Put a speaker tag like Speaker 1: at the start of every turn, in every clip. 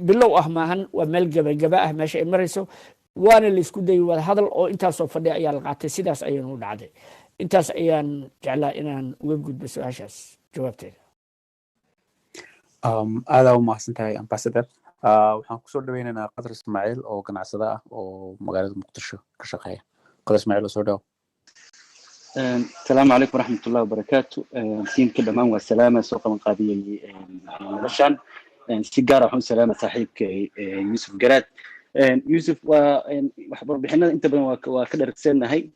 Speaker 1: bilow ah maahan waa meel gabagaba ah meesha ay marayso waana la isku dayay wada hadal oo intaasoo fadhi ayaa la qaatay sidaas ayaan u dhacday intaas ayaan jeclaa inaan uga gudbo su-aashaas jawaabteeda
Speaker 2: aada u mahadsantahay ambassador waxaan kusoo dhaweynaynaa qadar ismaaciil oo ganacsada ah oo magaalada muqdisho ka shaqeeya qadar ismaaciil oo soo dhawo
Speaker 3: السلام عليكم ورحمة الله وبركاته. تيم كده مان والسلامة سوق من قاضية نشان سيجارة حون سلامة صاحبك يوسف جراد يوسف وحبر بحنا أنت وكده رسالنا هاي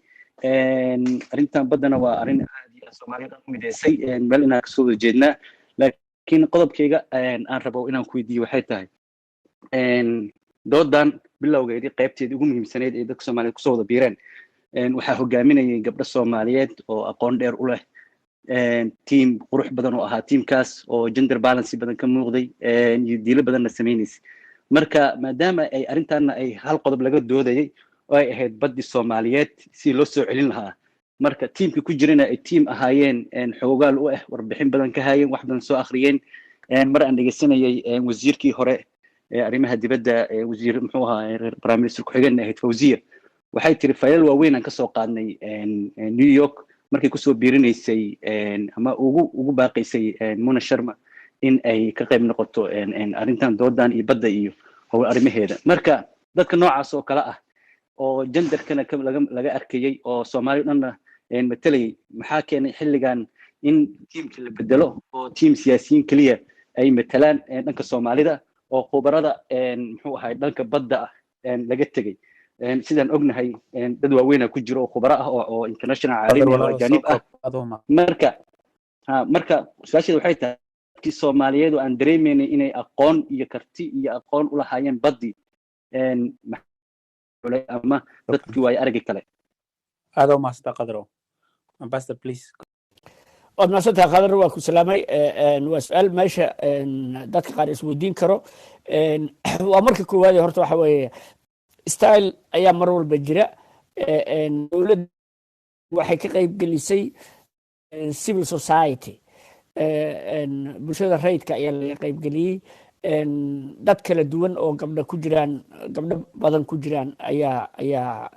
Speaker 3: أرنتان بدنا وأرن عادي الصومالي مدرسي بلنا كسود جدنا لكن قضب كيجا أنا ربوا إنا كويدي وحيتها دودان بالله وجدي قيبتي يقوم من سنة إذا كسومالي كسود بيران waxaa hogaaminayay gabdho Soomaaliyeed oo aqoon dheer u leh team qurux badan oo ahaa teamkaas oo gender balance badan ka muuqday iyo diilo badan la sameeyay marka maadaama ay arintaana ay hal qodob laga doodayay oo ay ahayd baddi Soomaaliyeed si loo soo celin lahaa marka teamka ku jirina ay team ahaayeen xoogaal u ah warbixin badan ka hayeen wax badan soo akhriyeen mar aan dhageysanayay wasiirkii hore arrimaha dibadda wasiir muxuu ahaa prime minister ku xigeen ahayd Fawziya waxay tiri fayl waaweyn aan ka soo qaadnay New York markay ku soo biirinaysay ama ugu baaqaysay Mona Sharma in ay ka qayb noqoto arintan doodan iyo badda iyo hawl arrimaheeda marka dadka noocaas oo kala ah oo genderkana laga arkayay oo Soomaali dhanna matalay maxaa keenay xilligan in teamka la bedelo oo team siyaasiyiin kaliya ay matalaan dhanka Soomaalida oo khubarada muxuu ahay dhanka badda laga tagay sidaan ognahay dad waaweyn ku jiro khubaro ah oo international caalami ah ajaanib ah marka su'aasheedu waxay tahay dadkii Soomaaliyeed oo aan dareemeynay inay aqoon iyo karti iyo aqoon u lahaayeen baddi ama dadkii way aragay kale
Speaker 2: aada u mahadsantahay qadaro ambassador please
Speaker 1: waad mahadsantahay qadar waa ku salaamay waa su'aal meesha dadka qaar isweydiin karo waa marka koowaad horta waxa weeye style ayaa mar walba jira dowladda waxay ka qayb gelisay civil society bulshada rayidka ayaa laga qayb geliyey dad kala duwan oo gabdho badan ku jiraan ayaa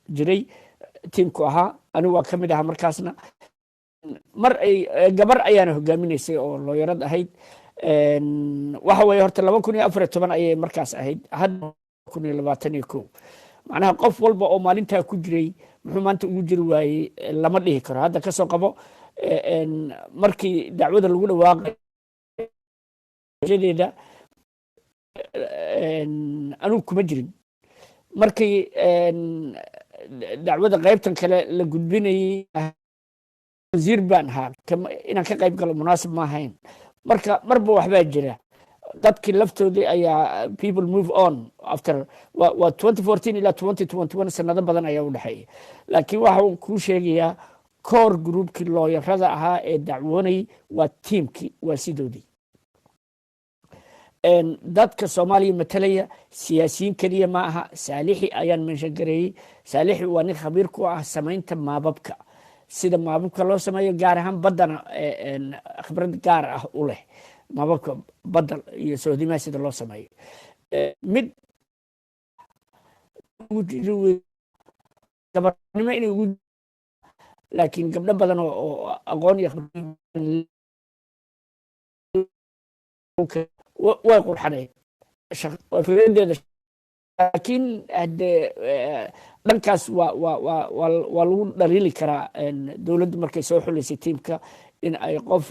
Speaker 1: jiray tiimku ahaa anigu waa ka mid ahaa markaasna mar ay gabar ayaana hogaaminaysay oo looyarad ahayd waxa weeye horta 2014 ayay markaas ahayd hadda 2021 macnaha qof walba oo maalintaa ku jiray muxuu maanta ugu jiri waayey lama dhihi karo hadda ka soo qabo markii dacwada lagu dhawaaqay jeedeeda anigu kuma jirin markii dacwada qaybtan kale la gudbinayay wasiir baan ahaa inaan ka qayb galo munaasib ma ahayn marka marba waxbaa jira dadkii laftoodii ayaa people move on after 2014 ilaa 2021 sanado badan ayaa u dhaxeeyay laakiin waxa uu ku sheegayaa core groupkii looyarada ahaa ee dacwoonay waa teamkii waa sidoodii dadka Soomaaliya matalaya siyaasiyiin kaliya ma aha Saalixi ayaan meesha gareeyay Saalixi waa nin khabiir ku ah samaynta maababka sida maababka loo sameeyo gaar ahaan badana khibrad gaar ah u leh maababka badda iyo soodimaha sida loo sameeyo mid gabarnimo inay ugu laakiin gabdho badan oo aqoon iyo way qurxanay fikradeeda laakiin dhankaas waa lagu dhaliili karaa dowladdu markay soo xulisay tiimka in ay qof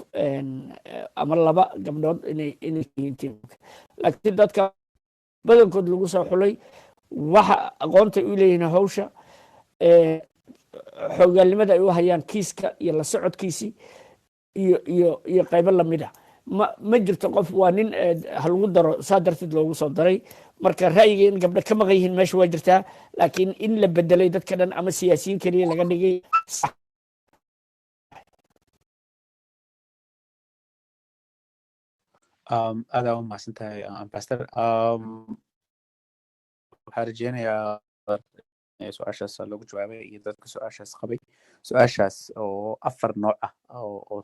Speaker 1: ama laba gabdhood inay yihiin tiimka laakiin dadka badankood lagu soo xulay waxa aqoonta u leeyihiin hawsha xoogaalnimada ay u hayaan kiiska iyo la socodkiisii iyo qaybo lamid ah ma jirto qof waa nin halagu daro saa darteed loogu soo daray marka ra'yiga in gabdho ka maqan yihiin meesha waa jirtaa laakiin in la bedelay dadka dhan ama siyaasiyiin kaliya laga dhigay
Speaker 2: aada u mahadsantahay ambassador waxaan rajeynayaa su-aashaas lagu jawaabay iyo dadka su-aashaas qabay su-aashaas oo 4 nooc ah oo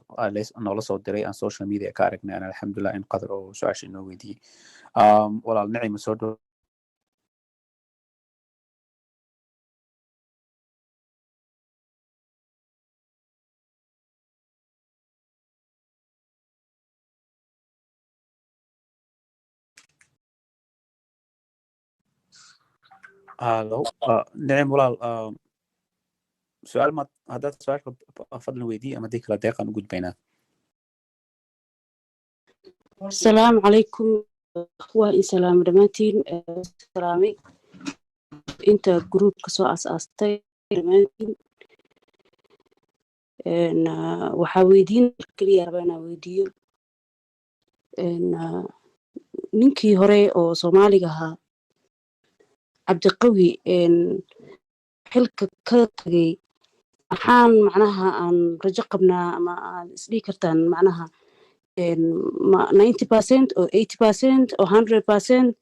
Speaker 2: noola soo diray aan social media ka aragnay aan alxamdulilah in qadar oo su-aasha inoo weydiiyey walaal nacima soo dhow هلو نعم walaal su-aal ma haddaad su-aasha fadlan weydii ama dii kala deeqaan u gudbaynaa
Speaker 4: السلام عليكم وإن سلام دمانتين سلامي أنت جروب كسو أساستي دمانتين إن وحاويدين كليا ربنا ويديو إن نينكي هوري أو صومالي جها عبد القوي إن حلك كتجي حان معناها أن رجقنا ما سبيكرتان معناها إن 90% أو 80% أو 100%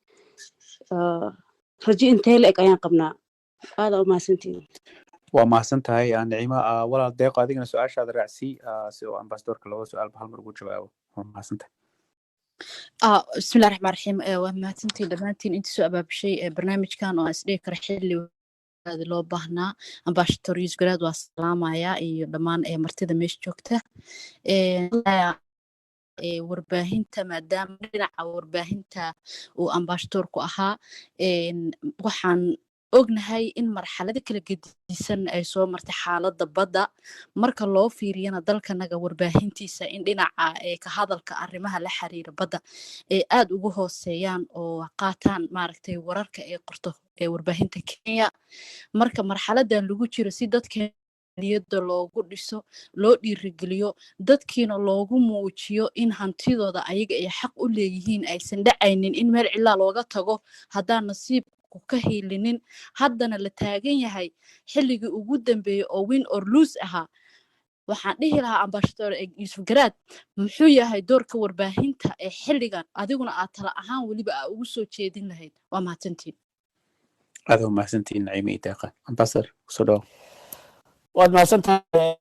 Speaker 4: رجي intee la eg ayaan qabnaa aad u mahadsantihiin
Speaker 2: waa mahadsan tahay nacima walaal deeqo adigana su-aashaada raacsii si oo ambasadorka laba su-aal hal mar ugu jawaabo waa mahadsan tahay
Speaker 5: بسم الله الرحمن الرحيم ومهتنتي دمانتين انت سو أباب شيء برنامج كان واسديك رحلي هذا لو بهنا أمباشتور يزقراد والسلام عليا دمان مرتدى ميش جوكته warbaahinta maadaama dhinaca warbaahinta uu ambassadorku ahaa waxaan ognahay in marxalado kala gedisan ay soo martay xaaladda badda marka loo fiiriyana dalkanaga warbaahintiisa in dhinaca ka hadalka arrimaha la xiriira badda ay aad ugu hooseeyaan oo qaataan maaragtay wararka ay qorto ee warbaahinta Kenya marka marxaladan lagu jiro si dadka niyada loogu dhiso loo dhiirigeliyo dadkiina loogu muujiyo in hantidooda ayaga ay xaq u leeyihiin aysan dhacaynin in meel cilaa looga tago haddaan nasiibku ka helinin haddana la taagan yahay xilligii ugu dambeeyay oo win or lose ahaa waxaan dhihi lahaa ambassador Yusuf Garaad muxuu yahay doorka warbaahinta ee xilligan adiguna aad tala ahaan weliba aad ugu soo jeedin lahayd waa mahadsantiin
Speaker 2: aad waa mahadsantiin nacima iyo deeqa ambasador soo dhawo
Speaker 1: waad mahadsantahay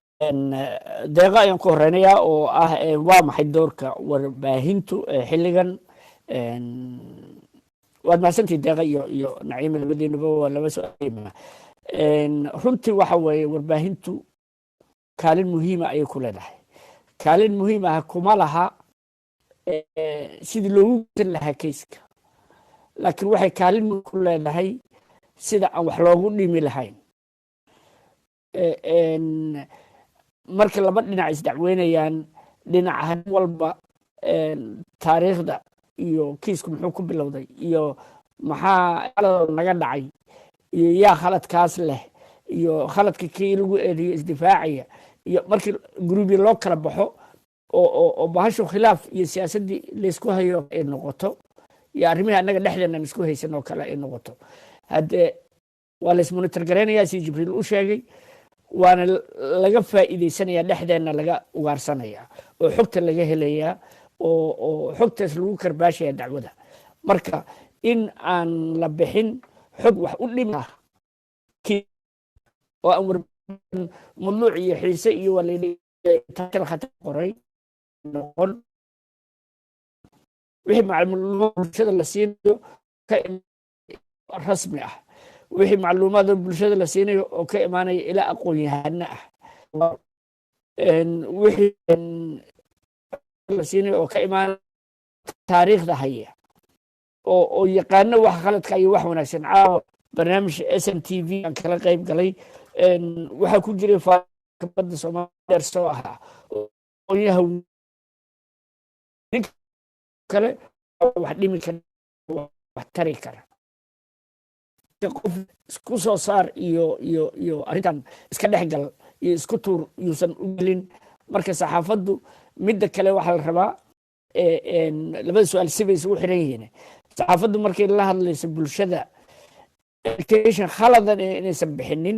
Speaker 1: deeqa ayaan ku horeynayaa oo ah waa maxay doorka warbaahintu xilligan waad mahadsantihi deeqa iyo nacima labadiinaba waa laba su-aal runtii waxa weeye warbaahintu kaalin muhiima ayay ku leedahay kaalin muhiim ah kuma laha sidii loogu gudan lahaa keyska laakiin waxay kaalin ku leedahay sida aan wax loogu dhimi lahayn marka laba dhinac isdacweynayaan dhinaca had walba taariikhda iyo kiisku muxuu ku bilowday iyo maxaa khaladoo naga dhacay iyo yaa khaladkaas leh iyo khaladka kii lagu eedeeyo isdifaacaya iyo markii gruubyo loo kala baxo oo bahasho khilaaf iyo siyaasaddii laysku hayo ay noqoto iyo arrimihii annaga dhexdeenan isku haysan oo kale ay noqoto haddee waa laysmonitor garaynayaa si jibriil u sheegay waana laga faa'iidaysanayaa dhexdeenna laga ugaarsanayaa oo xogta laga helayaa oo xogtaas lagu karbaashaya dacwada marka in aan la bixin xog wax u dhima oo aan mudluuc iyo xiise iyo khatar qoray noqon wixii macluumaad bulshada la siinayo rasmi ah wixii macluumaad bulshada la siinayo oo ka imaanaya ilaa aqoon-yahano ah wixii la siinayo oo ka imaanaya taariikhda haya oo yaqaano wax khaladka iyo wax wanaagsan caawa barnaamij SNTV aan kala qayb galay waxaa ku jiray badda Soomaaliya soo ahaa aqoonyaha ninka kale wax dhimi kara wax tari kara qof isku soo saar iyo arrintan iska dhexgal iyo isku tuur yuusan u gelin marka saxaafaddu midda kale waxaa la rabaa labada su-aal sibay isugu xiran yihiin saxaafaddu markay la hadlayso bulshada education khaladan inaysan bixinin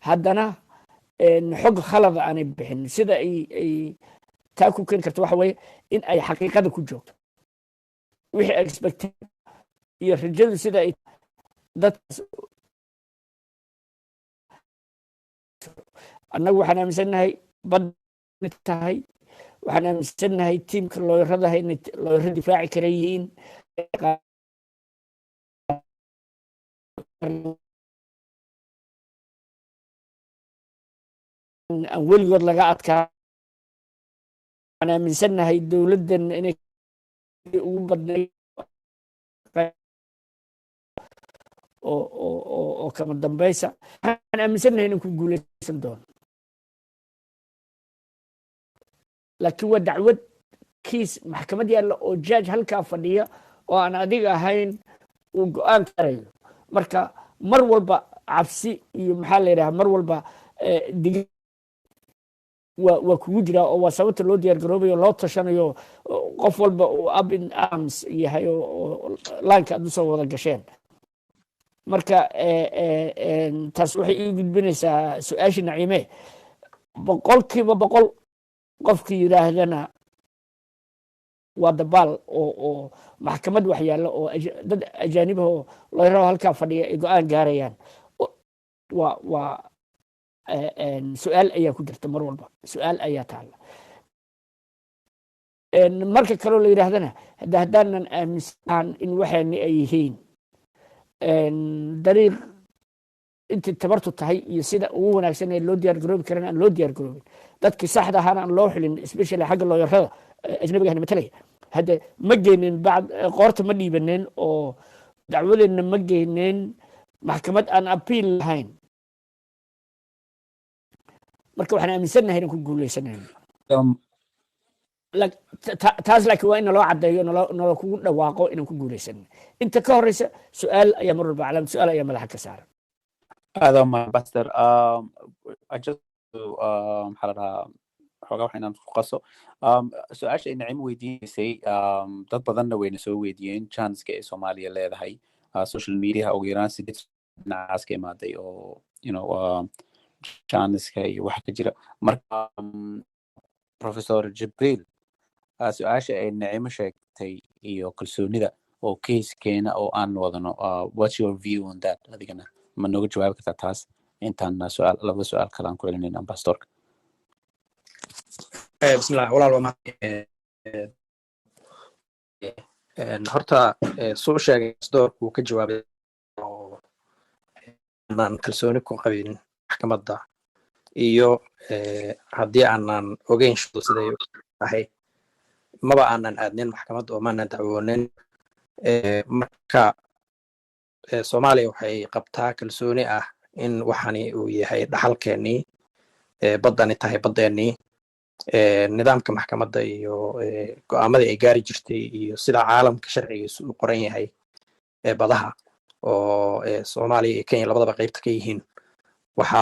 Speaker 1: haddana xog khalada aanay bixinin sida ay taa ku keeni karto waxa weeye in ay xaqiiqada ku joogto wixii expected iyo rajadu sida ay dadkaas annagu waxaan aaminsannahay bad tahay, waxaan aaminsannahay tiimka looyaradaha inay looyaro difaaci kara yihiin, aan weligood laga adkaa. waxaan aaminsannahay dowladdan inay ugu badnay oo kama dambaysa. waxaan aaminsannahay inaan ku guulaysan doono, laakiin waa dacwad kiis maxkamad yaalla oo jaaj halkaa fadhiya oo aan adiga ahayn uu go-aan karayo. marka mar walba cabsi iyo maxaa la yidhaha mar walba waa kugu jiraa, oo waa sababta loo diyaar garoobayo, loo tashanayo, qof walba uu up in arms yahay oo laanka aad usoo wada gasheen. marka taas waxay ii gudbinaysaa su-aashii Naciime. 100% qofkii yidhaahdana waa dabaal oo maxkamad wax yaalla oo dad ajaanib oo looyaro halkaa fadhiya ay go-aan gaarayaan. waa su-aal ayaa ku jirta, mar walba su-aal ayaa taalla. marka kaloo la yidhaahdana haddaanan aaminsan in waxaani ay yihiin dariiq intii tabartu tahay iyo sida ugu wanaagsan ee loo diyaar garoobi karana aan loo diyaar garoobin, dadkii saxda ahaana aan loo xulin, especially xagga looyarada ajnabiga ahna matalaya. hadde ma geynin qoorta ma dhiibaneen oo dacwadeenna ma geyneen maxkamad aan apiil lahayn. marka waxaan aaminsannahay inaan ku guuleysanayno. taas laakiin waa in naloo caddeeyo, nalo kugu dhawaaqo inaan ku guuleysano. inta ka horeysa su-aal ayaa mar walba calaamad su-aal ayaa madaxa ka saaran.
Speaker 2: هذا ما باستر أجل حلقة حوجا وحنا نقصه سؤال شيء نعيم ويدين سي ضد بدنا وين نسوي ويدين chance كي سوماليا اللي هاي social media أو إيران سيدت ناس كي ما دي أو you know chance كي واحد كجرا مرة بروفيسور جبريل سؤال شيء نعيم شيء تي إيو كل سوني ذا أو كيس كينا أو أن وضنا what's your view on that هذي كنا ما نوجد جواب كتاس intaan laba su-aal kale aan ku celinayna ambassadorka.
Speaker 6: bismillah walaal waa horta soo sheegay ambassadorku uu ka jawaabay oo aan kalsooni ku qabin maxkamadda iyo haddii aanan ogeyn shudo siday tahay maba aanan aadnin maxkamadda oo maanan dacwoonin. marka Soomaaliya waxay qabtaa kalsooni ah in waxani uu yahay dhaxalkeennii, baddani tahay baddeenii, nidaamka maxkamadda iyo go'aamadii ay gaari jirtay iyo sida caalamka sharcigiisu u qoran yahay badaha oo Soomaaliya iyo Kenya labadaba qaybta ka yihiin. waxa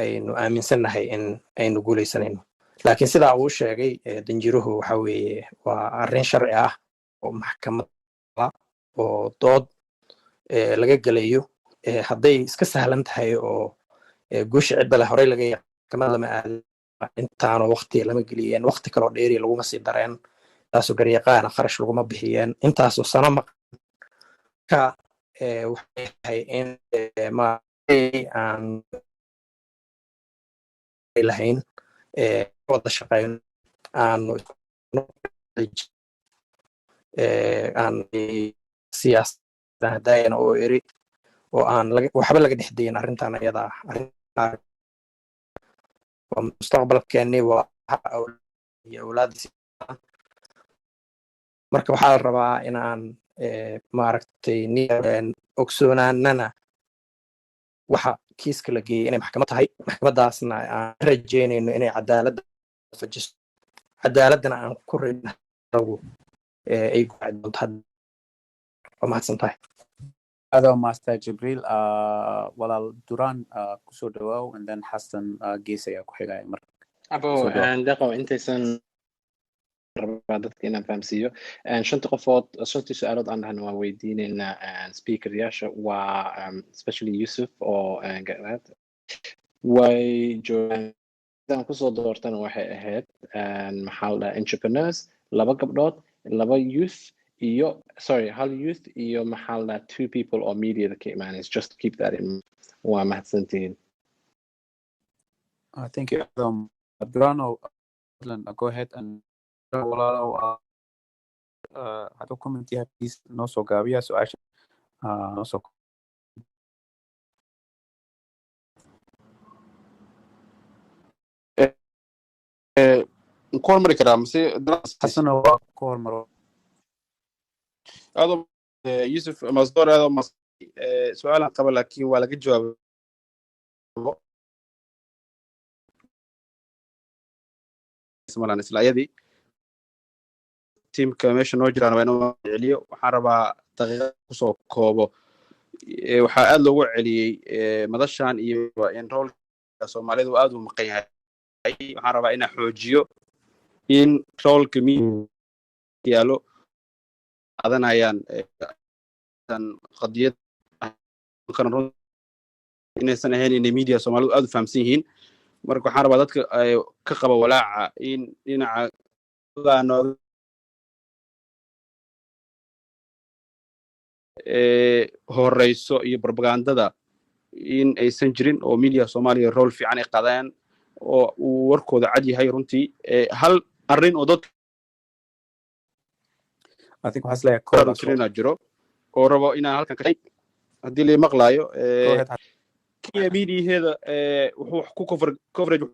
Speaker 6: aynu aaminsannahay in aynu guuleysanayno. laakiin sidaa uu sheegay danjiruhu waxa weeye waa arrin sharci ah oo maxkamadda oo dood laga galayo hadday iska sahlan tahay oo guusha cidda leh horey laga maxkamad lama aadin intaanu waqti lama geliyeen, waqti kaloo dheeri laguma sii dareen, taasoo garyaqaana kharash laguma bixiyeen, intaasoo sano marka waxay tahay in aan lahayn wada shaqeyn aanu siyaasada hadayana oo eri oo aan waxba laga dhex dayin arrintan iyada ah. waa mustaqbalkeennii, waa iyo awlaadiisi. marka waxaa la rabaa inaan maaragtay ogsoonaanana waxa kiiska la geeyey inay maxkamad tahay, maxkamadaasna aan rajeynayno inay cadaaladda fajiso, cadaaladdana aan ku rinagu ay guuci doonto. waa mahadsan tahay.
Speaker 2: هذا ماستر جبريل ولا دوران كسو دواو and then حسن جيسي أكو حاجة مرة
Speaker 7: abo daqo intaysan rabaa dadka inaan fahamsiiyo shanta qofood shantii su-aalood aan dhahna waan weydiinaynaa speakeryaasha waa especially Yusuf oo garaad way joogaan. sidaan kusoo doortana waxay ahayd maxaa la dhahaa entrepreneurs, laba gabdhood, laba youth iyo hal youth iyo maxaa la dhahaa 2 people oo mediada ka imaanaysa. just keep that in mind. waa mahadsantihiin.
Speaker 2: Thank you. Durano, go ahead and هذا comment يا please نو سو gaabiya su-aasha noo soo
Speaker 8: ku hormari karaa mise
Speaker 2: xasana waa ku hormaro
Speaker 8: aado yusuf masdor aado su-aalan qaba laakiin waa laga jawaabo malan isla ayadii tiimka meesha noo jiraan waa inuu celiyo waxaan rabaa daqiiqad kusoo koobo waxaa aad loogu celiyey madashan iyo enrollka soomaalidu aad u maqan yahay waxaan rabaa inaan xoojiyo in roolka yaalo qaadanayaan qadiyad inaysan ahayn inay media soomaalidu aad u fahamsan yihiin marka waxaan rabaa dadka ka qaba walaaca in dhinaca horeyso iyo propagandada in aysan jirin oo media soomaaliya rool fiican ay qaadayaan oo uu warkooda cad yahay runtii hal arrin oo dad ina jiro oo rabo inaan halkan ka haddii la maqlaayo kenya mediaheeda wuxuu wax ku coverage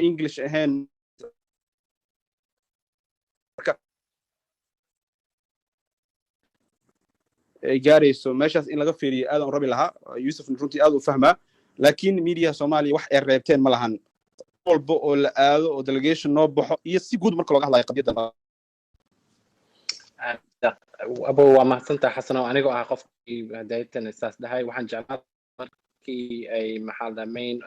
Speaker 8: English ahayn ay gaarayso meeshaas in laga fiiriyo aadan rabi lahaa yusuf runtii aad u fahmaa laakiin media soomaaliya wax ay reebteen ma lahan walba oo la aado oo delegation noo baxo iyo si guud marka looga hadlayo qadiyadda
Speaker 7: abo waa mahadsantahay xasan oo anigoo ah qofkii daytan saas dhahay waxaan jeclaa markii ay maxaa la main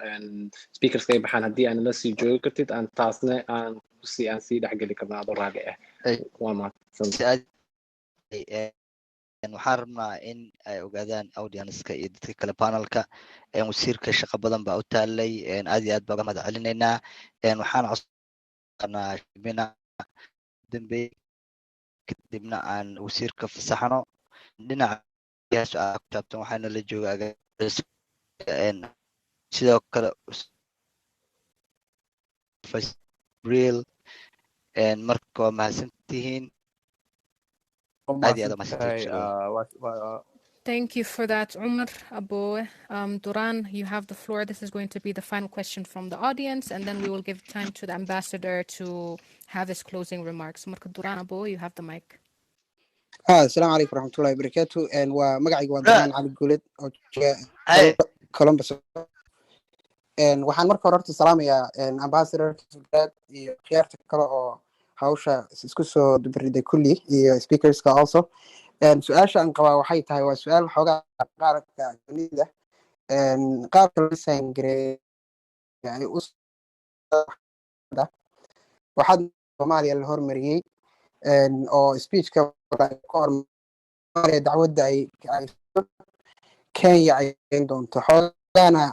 Speaker 7: speakers ay baxaan haddii aan la sii joogi kartid aan taasna aan sii dhexgeli karno adoo raali ah waa mahadsantahay
Speaker 9: waxaan rabnaa in ay ogaadaan audienska iyo dadka kale panelka wasiirka shaqo badan baa u taalay aad iyo aad baa uga mahad celinaynaa waxaan codsanaa shibina dambe kadibna aan wasiirka fasaxno dhinaca su-aal ku saabsan waxaana la jooga sidoo kale real marka waa mahadsantihiin.
Speaker 10: Thank you for that, Umar Abo. Duran, you have the floor. This is going to be the final question from the audience, and then we will give time to the ambassador to have his closing remarks. Duran Abo, you have the mic.
Speaker 11: Assalamu alaikum warahmatullahi wabarakatuh. And magacaygu waa Duran Ali Guuled oo Columbus. And waxaan marka hore horta salaamayaa ambassador iyo khiyaarta kale oo hawsha isku soo dubriday kulli iyo speakerska also su-aasha aan qabaa waxay tahay waa su-aal xoogaa qaarka dunida qaabka la saangareeyay waxaad Soomaaliya la hormariyey oo speechka ka hormariyay dacwadda ay Kenya ay doonto xoogana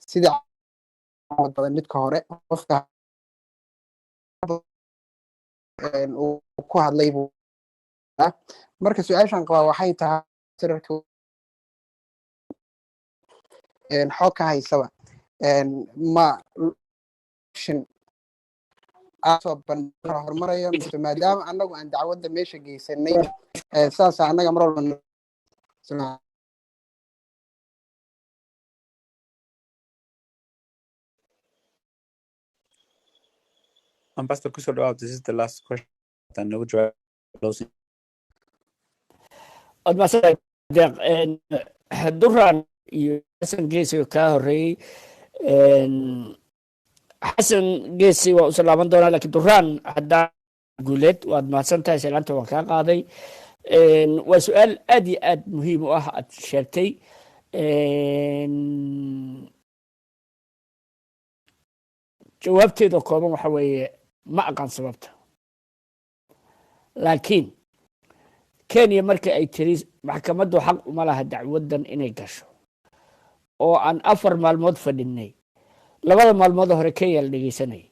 Speaker 11: sida badan midka hore qofka uu ku hadlay marka su-aashan qabaa waxay tahay xog ka haysaba ma soo bandhig horumarayo mise maadaama annagu aan dacwadda meesha geysanay saasa annaga mar walba
Speaker 2: Ambassador Kusodwa, this is the last question. And no closing.
Speaker 1: Duran iyo Xasan Geesi oo ka horeeyay Xasan Geesi waa u salaaman doonaa laakiin Duran hadda Guuled waad mahadsantahay salaanta waan kaa qaaday waa su'aal aad iyo aad muhiim u ah aad sheegtay jawaabteeda kooban waxa weeye ma aqaan sababta laakiin Kenya markii ay tiri maxkamaddu xaq uma laha dacwadan inay gasho oo aan 4 maalmood fadhinay labada maalmood hore Kenya la dhageysanay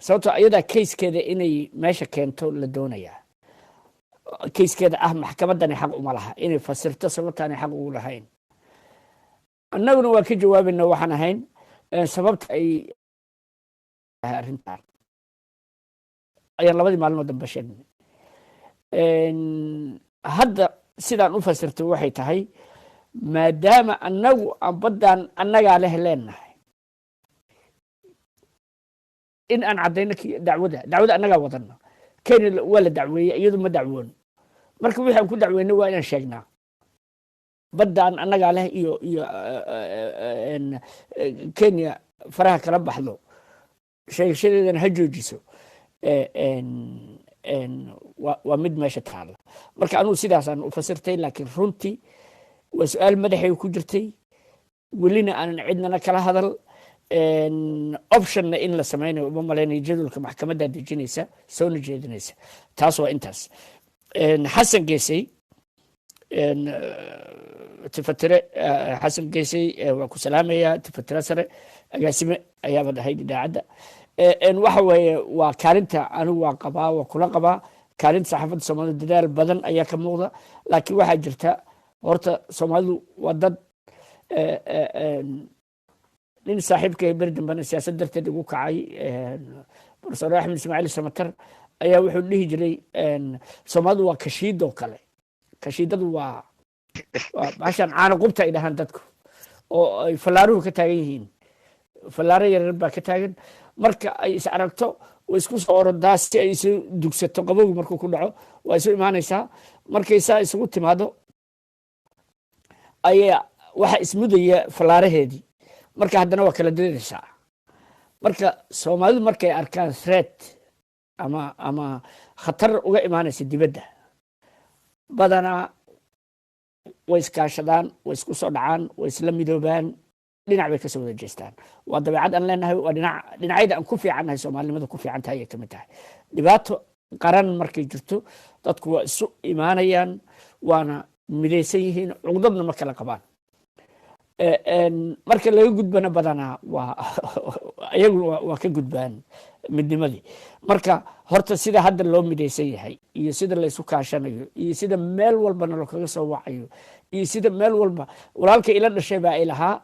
Speaker 1: sababtoo ayadaa kayskeeda inay meesha keento la doonayaa kayskeeda ah maxkamadani xaq uma laha inay fasirto sababtaanay xaq ugu lahayn annaguna waa ka jawaabayna waxaan ahayn sababta ay arrintan ayaan labadii maalmood dambe sheegnay hadda sidaan u fasirtay waxay tahay maadaama annagu aan baddan annagaa leh leenahay in aan caddayno dacwada annagaa wadano kenya waa la dacweeyey iyadu ma dacwoon marka wixii aan ku dacweynay waa inaan sheegnaa baddaan annagaa leh iyo kenya faraha kala baxdo sheegashadeedana ha joojiso waa mid meesha taala marka anugu sidaasaan u fasirtay laakiin runtii waa su-aal madaxay ku jirtay welina aanan cidnana kala hadal optionna in la samaynayo uma malaynayo jadwalka maxkamadda dejinaysa soona jeedinaysa taas waa intaas xasan geesay tifatire xasan geesay waa ku salaamayaa tifatire sare agaasime ayaaba dhahayd idaacadda waxa weeye waa kaalinta anigu waa qabaa waa kula qabaa kaalinta saxaafadda soomaalida dadaal badan ayaa ka muuqda laakiin waxaa jirta horta soomaalidu waa dad nin saaxiibkay beri dambena siyaasad darteed ugu kacay profesor axmed ismaaciil samatar ayaa wuxuu dhihi jiray soomaalidu waa kashiidoo kale kashiidadu waa bashan caana qubta ay dhahaan dadku oo ay fallaaruhu ka taagan yihiin fallaaro yaryar baa ka taagan marka ay is aragto way isku soo orodaa si ay isu dugsato qabowgi markuu ku dhaco waa isu imaanaysaa markay saa isugu timaado ayaa waxa ismudaya fallaaraheedii marka haddana waa kala diriraysaa marka soomaalidu markay arkaan threat ama khatar uga imaanaysa dibadda badanaa way iskaashadaan way isku soo dhacaan way isla midoobaan dhinac bay kasoo wada jeestaan waa dabeecad aan leenahay waa dhinacyada aan ku fiicannahay soomaalinimada ku fiican tahay ayay ka mid tahay dhibaato qaran markay jirto dadku waa isu imaanayaan waana midaysan yihiin cugdadna ma kala qabaan marka laga gudbana badanaa waa ayagu waa ka gudbaan midnimadii marka horta sida hadda loo midaysan yahay iyo sida laysu kaashanayo iyo sida meel walbana lakaga soo wacayo iyo sida meel walba walaalka ila dhashay baa ay lahaa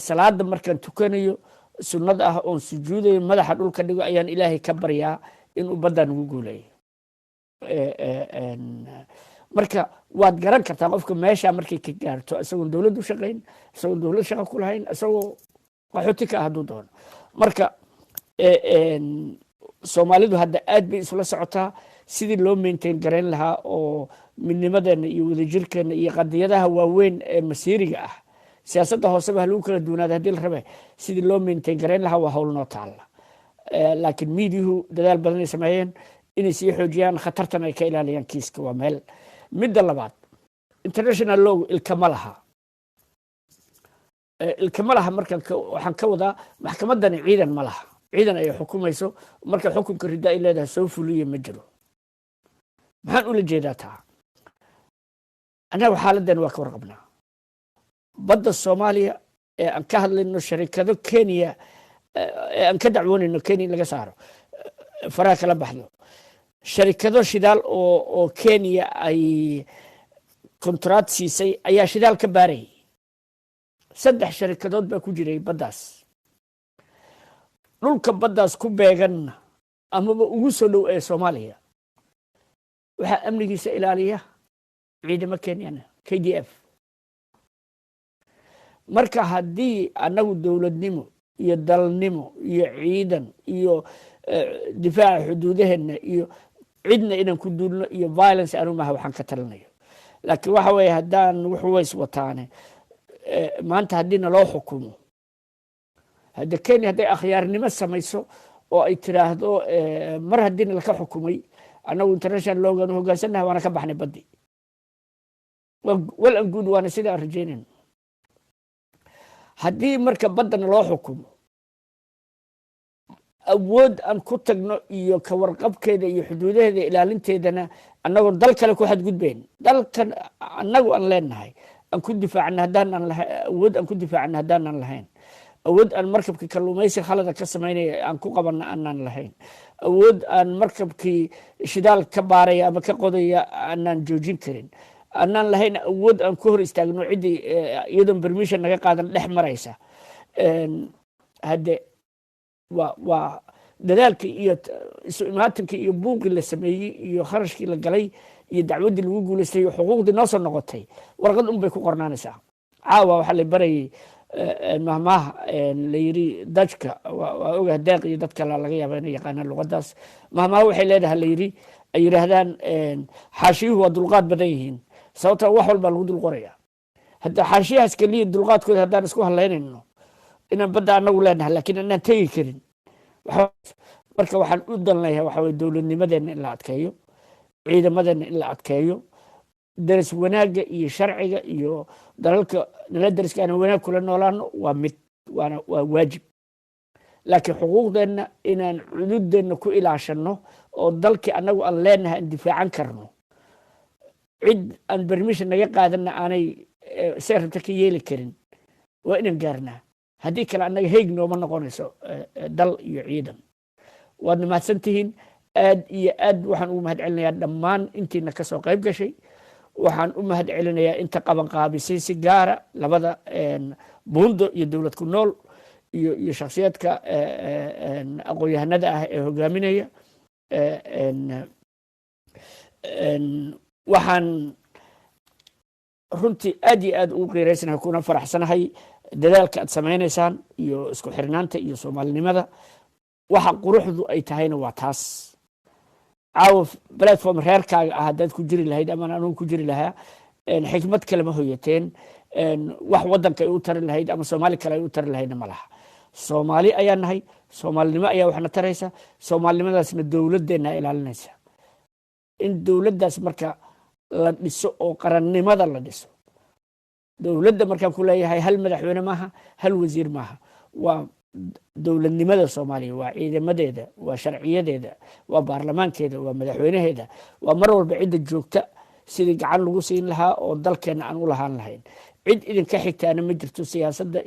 Speaker 1: salaada markaan tukanayo sunnada ah oon sujuudayo madaxa dhulka dhigo ayaan ilaahay ka baryaa inuu baddaa nagu guuleeyo marka waad garan kartaa qofka meesha markay ka gaarto isagoon dowlad u shaqayn isagoon dowlad shaqa ku lahayn isagoo qaxooti ka ah hadduu doono marka soomaalidu hadda aad bay isula socotaa sidii loo maintain garayn lahaa oo midnimadeena iyo wadajirkeena iyo qadiyadaha waaweyn ee masiiriga ah siyaasadda hooseba ha lagu kala duwanaada haddii la rabe sidii loo maintain garayn lahaa waa howl noo taalla laakiin miidiyuhu dadaal badan ay sameeyeen inay sii xoojiyaan khatartan ay ka ilaaliyaan kiiska waa meel midda labaad international law ilkama laha markaan waxaan ka wadaa maxkamaddani ciidan ma laha ciidan ay xukumayso marka xukunka ridda ay leedahay soo fuliya ma jiro maxaan ula jeedaa taa annaga xaaladdan waa ka warqabnaa badda soomaaliya ee aan ka hadlayno sharikado kenya ee aan ka dacwoonayno kenya in laga saaro faraha kala baxdo sharikado shidaal oo kenya ay kontract siisay ayaa shidaal ka baarayay 3 sharikadood baa ku jiray baddaas dhulka baddaas ku beegan amaba ugu soo dhow ee soomaaliya waxaa amnigiisa ilaaliya ciidamo kenyana KDF marka haddii annagu dowladnimo iyo dalnimo iyo ciidan iyo difaaca xuduudaheena iyo cidna inaan ku duulno iyo violence anu maha waxaan ka talinayo laakiin waxa weeye haddaan wuxuu ways wataane maanta haddii naloo xukumo hadda kenya hadday akhyaarnimo samayso oo ay tiraahdo mar haddiina laka xukumay annagu international loogan hogaansanaha waana ka baxnay baddi wal an guud waana sida aan rajaynayno haddii marka baddana loo xukumo awood aan ku tagno iyo ka warqabkeeda iyo xuduudaheeda ilaalinteedana annagoon dal kale ku xadgudbayn dalkan annagu aan leenahay aan ku difaacna haddaan aan lahayn awood aan ku difaacna haddaan aan lahayn awood aan markabkii kalluumaysi khalada ka samaynaya aan ku qabanna aanaan lahayn awood aan markabkii shidaal ka baaraya ama ka qodaya aanaan joojin karin aanaan lahayn awood aan ku hor istaagno ciddii iyadoon permission naga qaadan dhex maraysa hadde waa dadaalkii iyo isu imaatinkii iyo buuqii la sameeyey iyo kharashkii la galay iyo dacwaddii lagu guulaystay iyo xuquuqdii noo soo noqotay warqad un bay ku qornaanaysaa caawa waxaa la barayay mahmaha la yiri dajka waa ogaha deeq iyo dad kale laga yaaba inay yaqaanaan luqadaas mahmaha waxay leedahay la yiri ay yidhaahdaan xaashiyuhu waa dulqaad badan yihiin sababta wax walba lagu dul qoraya hadda xaashiyahaas keliya dulqaadkooda haddaan isku halaynayno inaan badda anagu leenahay laakiin inaan tegi karin marka waxaan u dan leeyahay waxa weye dowladnimadeenna in la adkeeyo ciidamadeenna in la adkeeyo daris wanaagga iyo sharciga iyo dalalka nala dariska aan wanaag kula noolaano waa mid waa waajib laakiin xuquuqdeenna inaan cududeenna ku ilaashano oo dalkii annagu aan leenahay aan difaacan karno cid aan permission naga qaadanna aanay see rabta ka yeeli karin waa inaan gaarnaa haddii kale annaga heeg nooma noqonayso dal iyo ciidan waadna mahadsantihiin aad iyo aad waxaan ugu mahad celinayaa dhammaan intiina kasoo qayb gashay waxaan u mahad celinayaa inta qaban qaabisay si gaara labada buundo iyo dowlad ku nool iyo shakhsiyaadka aqoon-yahanada ah ee hogaaminaya waxaan runtii aad iyo aad ugu qiiraysanahay kuna faraxsanahay dadaalka aad samaynaysaan iyo isku xirnaanta iyo soomaalinimada waxa quruxdu ay tahayna waa taas caawa platform reerkaaga ah haddaad ku jiri lahayd ama anugu ku jiri lahaa xikmad kale ma hoyateen wax waddanka ay u tari lahayd ama soomaali kale ay u tari lahaydna ma laha soomaali ayaa nahay soomaalinimo ayaa waxna taraysa soomaalinimadaasna dowladdeenna ilaalinaysa in dowladdaas marka la dhiso oo qarannimada la dhiso dowladda markaan ku leeyahay hal madaxweyne maaha hal wasiir maaha waa dowladnimada soomaaliya waa ciidamadeeda waa sharciyadeeda waa baarlamaankeeda waa madaxweynaheeda waa mar walba cidda joogta sidii gacan lagu siin lahaa oo dalkeenna aan u lahaan lahayn cid idinka xigtaana ma jirto siyaasadda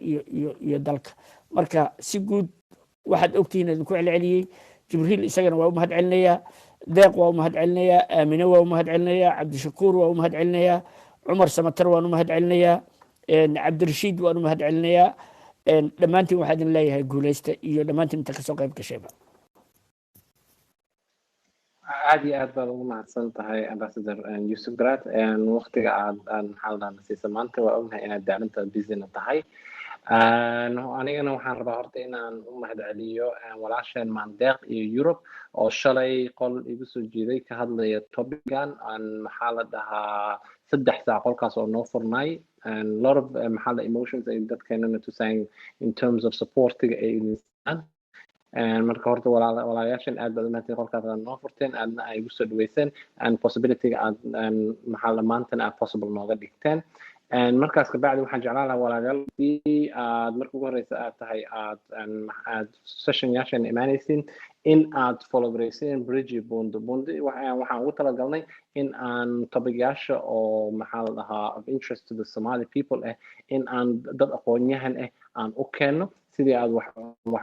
Speaker 1: iyo dalka marka si guud waxaad ogtihiin idinku celceliyey jibriil isagana waa u mahad celinayaa deeq waa u mahad celinayaa aamine waa u mahad celinayaa cabdishakuur waa u mahad celinayaa cumar samatar waan u mahad celinayaa cabdirashiid waan u mahad celinayaa dhammaantiin waxaa idin leeyahay guulaysta iyo dhammaantiin inta kasoo qayb gashayba
Speaker 7: aad iyo aad baad ugu mahadsan tahay ambassador yusuf garaad waqtiga aad maxaa la siisa maanta waa ognahay inaad daalinta busina tahay anigana waxaan rabaa horta inaan u mahad celiyo walaasheen maandeeq iyo Europe oo shalay qol igu soo jeeday ka hadlaya topican maxaa la dhahaa 3 saac qolkaas oo noo furnay and lot of maxaa la emotions ay dadkeena tusayeen in terms of supportiga ay insan marka horta walaalayaashan aad baad u mahadsan qolkaas aad noo furteen aadna ay igu soo dhaweyseen and possibilityga aad maxaa la maantana aad possible nooga dhigteen markaas ka bacdi waxaan jeclaan lahaa walaalyaal aad marka ugu horeysa aad tahay aad session yaashan imaanaysiin in aad follow gareyseen bridge bundo waxaan ugu talagalnay in aan topic-yaasha oo maxaa la dhahaa of interest to the Somali people in aan dad aqoon-yahan aan u keenno sidii aad wax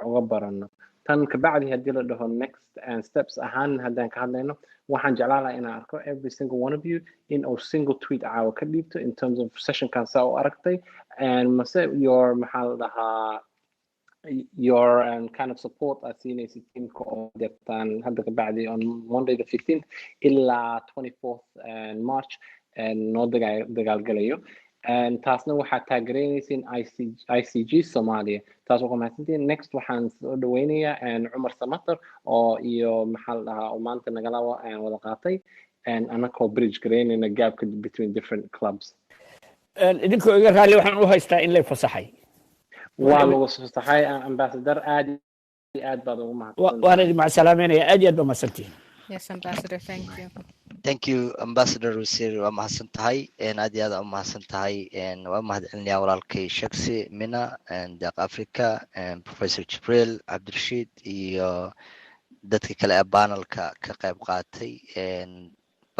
Speaker 7: uga barano tan ka bacdi haddii la dhaho next steps ahaan haddaan ka hadlayno waxaan jeclaan lahaa inaan arko every single one of you in a single tweet caawa ka dhiibto in terms of sessionkan saa u aragtay and mase your maxaa la dhahaa your kind of support aad siinaysid teamka oo deegtaan hadda ka bacdi on Monday the 15th ilaa 24th March noo dagaalgalayo taasna waxaad taageeraynaysiin ICG Soomaaliya taas ugu mahadsantiin next waxaan soo dhaweynayaa Cumar Samatar oo iyo maxaa la dhahaa oo maanta nagala wada qaatay anakoo bridge gareynayna gapka between different clubs
Speaker 1: idinkoo iga raali waxaan u haystaa in lay fasaxay
Speaker 7: waa lagu fasaxay ambassador aad baad ugu mahadsan
Speaker 1: waana idin macsalaameynaya aad iyo aad baa mahadsantihiin
Speaker 10: Yes, Ambassador, thank you.
Speaker 9: Thank you, Ambassador Wasiir. Waa mahadsan tahay aad iyo aad u mahadsan tahay waa mahad celinayaa walaalkay shaksi mina deeq Africa Professor Jibril Cabdirashiid iyo dadka kale ee panelka ka qayb qaatay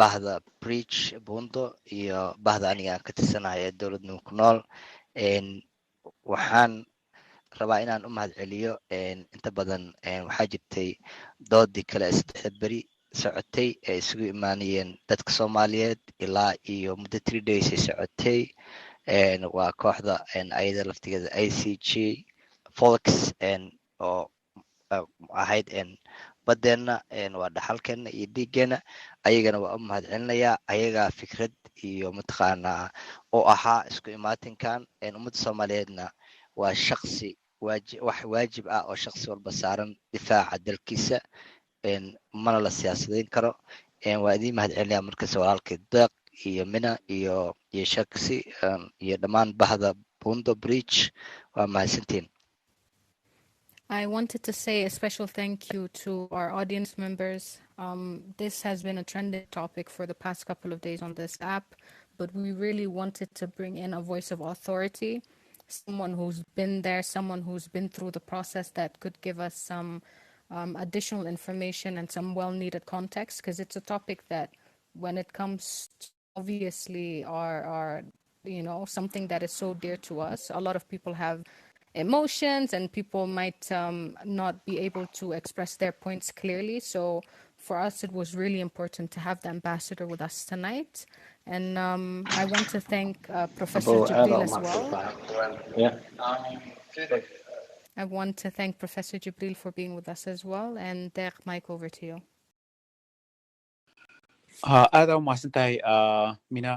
Speaker 9: bahda Bridge Bundo iyo bahda aniga ka tirsanahay ee dowladda ku nool waxaan rabaa inaan u mahadceliyo inta badan waxaa jirtay doodii kale ee saddexda beri socotay ee isugu imaanayeen dadka Soomaaliyeed ilaa iyo muddo 3 days ay socotay waa kooxda ayada laftigeeda ICG Fox oo ahayd badeena waa dhaxalkeena iyo dhiiggeena ayagana waa u mahadcelinayaa ayagaa fikrad iyo mataqaanaa oo ahaa isku imaatinkan ummadda Soomaaliyeedna waa shaqsi wax waajib ah oo shaqsi walba saaran difaaca dalkiisa mana la siyaasadayn karo waa idin mahadcelinayaa markaas walaalkay deeq iyo mina iyo shaksi iyo dhammaan bahda Bundo Bridge waa mahadsantiin.
Speaker 10: I wanted to say a special thank you to our audience members. This has been a trending topic for the past couple of days on this app, but we really wanted to bring in a voice of authority, someone who's been there, someone who's been through the process that could give us some additional information and some well-needed context, because it's a topic that when it comes to obviously our something that is so dear to us, a lot of people have emotions and people might not be able to express their points clearly. So for us, it was really important to have the ambassador with us tonight. And I want to thank Professor Jibril as well. I want to thank Professor Jibril for being with us as well. And Deq, mic over to you.
Speaker 2: aad u mahadsantahay mina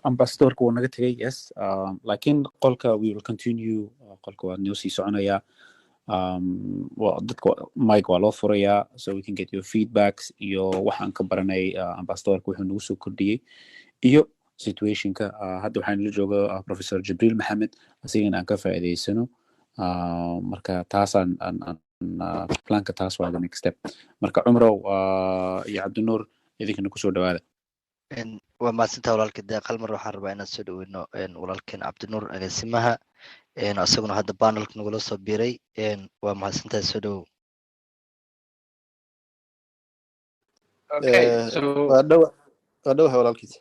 Speaker 2: ambassadorka wuu naga tegay yes laakiin qolka we will continue qolka waa noo sii soconaya dadka mic waa loo furayaa so we can get your feedbacks iyo waxaan ka baranay ambassadorka wuxuu nagu soo kordhiyey iyo situationka hadda waxaan la jooga Professor Jibril Maxamed asigana aan ka faa'iideysano marka taasaan planka taas waa the next step marka Cumrow iyo Cabdinuur idinkana ku soo dhawaada
Speaker 9: waa mahadsantahay walaalkay deeq hal mar waxaan rabaa inaan soo dhaweyno walaalkeen Cabdinuur agaasimaha asaguna hadda panelka nagula soo biiray waa mahadsantahay soo dhawow.
Speaker 12: waa dhawahay walaalkiis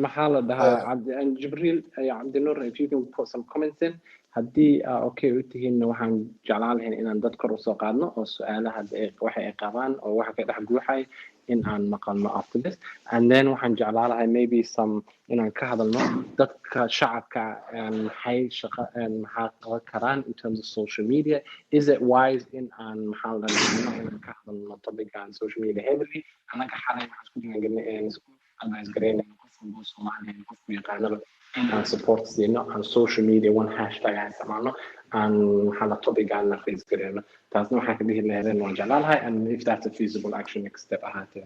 Speaker 7: maxaa la dhahaa Jibril iyo Cabdinuur, if you can put some comments in haddii okay u tihiin waxaan jeclaan lahayn inaan dad kor u soo qaadno oo su'aalaha waxa ay qabaan oo waxa ka dhex guuxay in aan maqalno after this, and then waxaan jeclaan lahay maybe some inaan ka hadalno dadka shacabka maxay qaban karaan in terms of social media. Is it wise in aan maxaa la dhahaa inaan ka hadalno topic on social media heavily anaga xalay waxaan isku diiwaangelinay advice gareynay qofka Soomaaliyeed qofku yaqaanaba in aan support siino on social media one hashtag aan isticmaalno aan maxaa la topic aan na face gareyno taasna waxaan ka dhihi lahayn waan jeclaan lahay and if that's a feasible action next step ahaatee.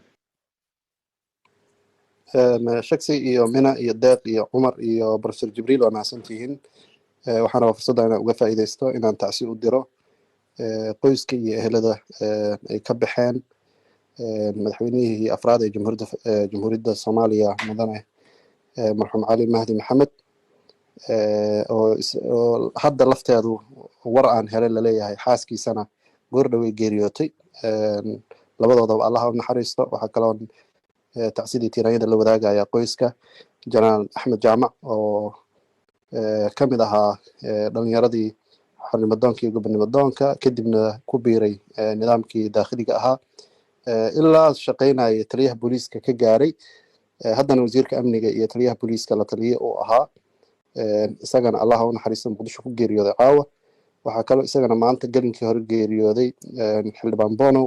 Speaker 12: shaksi iyo mina iyo deeq iyo cumar iyo Professor Jibril waa mahadsantihiin waxaan rabaa fursadda inaan uga faa'iideysto inaan tacsi u diro qoyska iyo ehelada ay ka baxeen madaxweynihii afraad ee jamhuuriyadda Soomaaliya mudane marxuum Cali Mahdi Maxamed oo hadda lafteedu war aan helay la leeyahay xaaskiisana goordhawey geeriyootay labadoodaba Allah ha naxariisto. waxaa kaloo tacsidii tiirayada la wadaagaya qoyska Janaal Axmed Jaamac oo ka mid ahaa dhalinyaradii xornimo-doonka iyo gobonimo-doonka kadibna ku biiray nidaamkii daakhiliga ahaa ilaa shaqeynaya taliyaha booliiska ka gaaray haddana wasiirka amniga iyo taliyaha booliiska la taliye uu ahaa isagana Allah ha naxariisto Muqdisho ku geeriyooday caawa. waxaa kaloo isagana maanta galinkii hore geeriyooday xildhibaan Bono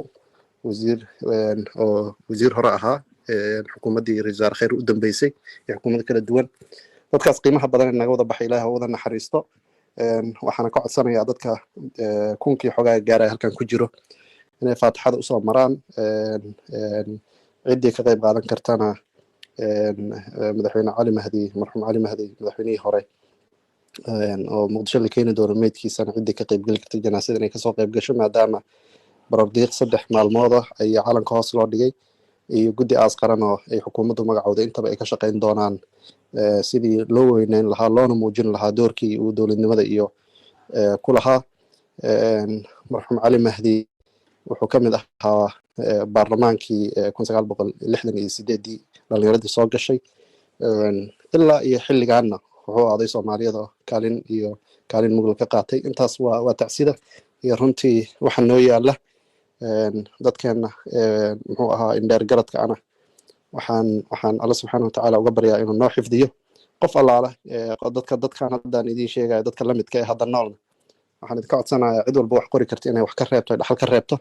Speaker 12: wasiir hore ahaa xukuumaddii Ra'iisul Wasaare Khayr u dambeysay iyo xukuumado kala duwan. dadkaas qiimaha badan ee naga wada baxay Ilaahay ha wada naxariisto. waxaana ka codsanayaa dadka kunkii xogaa gaaray halkan ku jiro inay faatixada usoo maraan ciddii ka qayb qaadan kartana madaxweyne Cali Mahdi marxuum Cali Mahdi madaxweynihii hore oo Muqdisho la keeni doono meydkiisana ciddii ka qayb gali karta janaasada inay kasoo qayb gasho maadaama barordiiq 3 maalmood ah ayaa calanka hoos loo dhigay iyo guddi aas qaran oo ay xukuumaddu magacooday intaba ay ka shaqeyn doonaan sidii loo weyneyn lahaa loona muujin lahaa doorkii uu dowladnimada iyo ku lahaa. marxuum Cali Mahdi wuxuu ka mid ahaa baarlamaankii 1968 dhalinyaradii soo gashay ilaa iyo xilligaanna wuxuu aaday soomaaliyada kaalin mugla ka qaatay. intaas waa tacsida iyo runtii waxa noo yaala dadkeenna muxuu ahaa indheer garadka ana waxaan alla subxaana watacaala uga baryaa inuu noo xifdiyo qof allaala dadkan haddaan idiin sheegaya dadka la midka ee hadda noolna waxaan idinka codsanayaa cid walba wax qori karta inay wax ka reebto dhaxal ka reebto.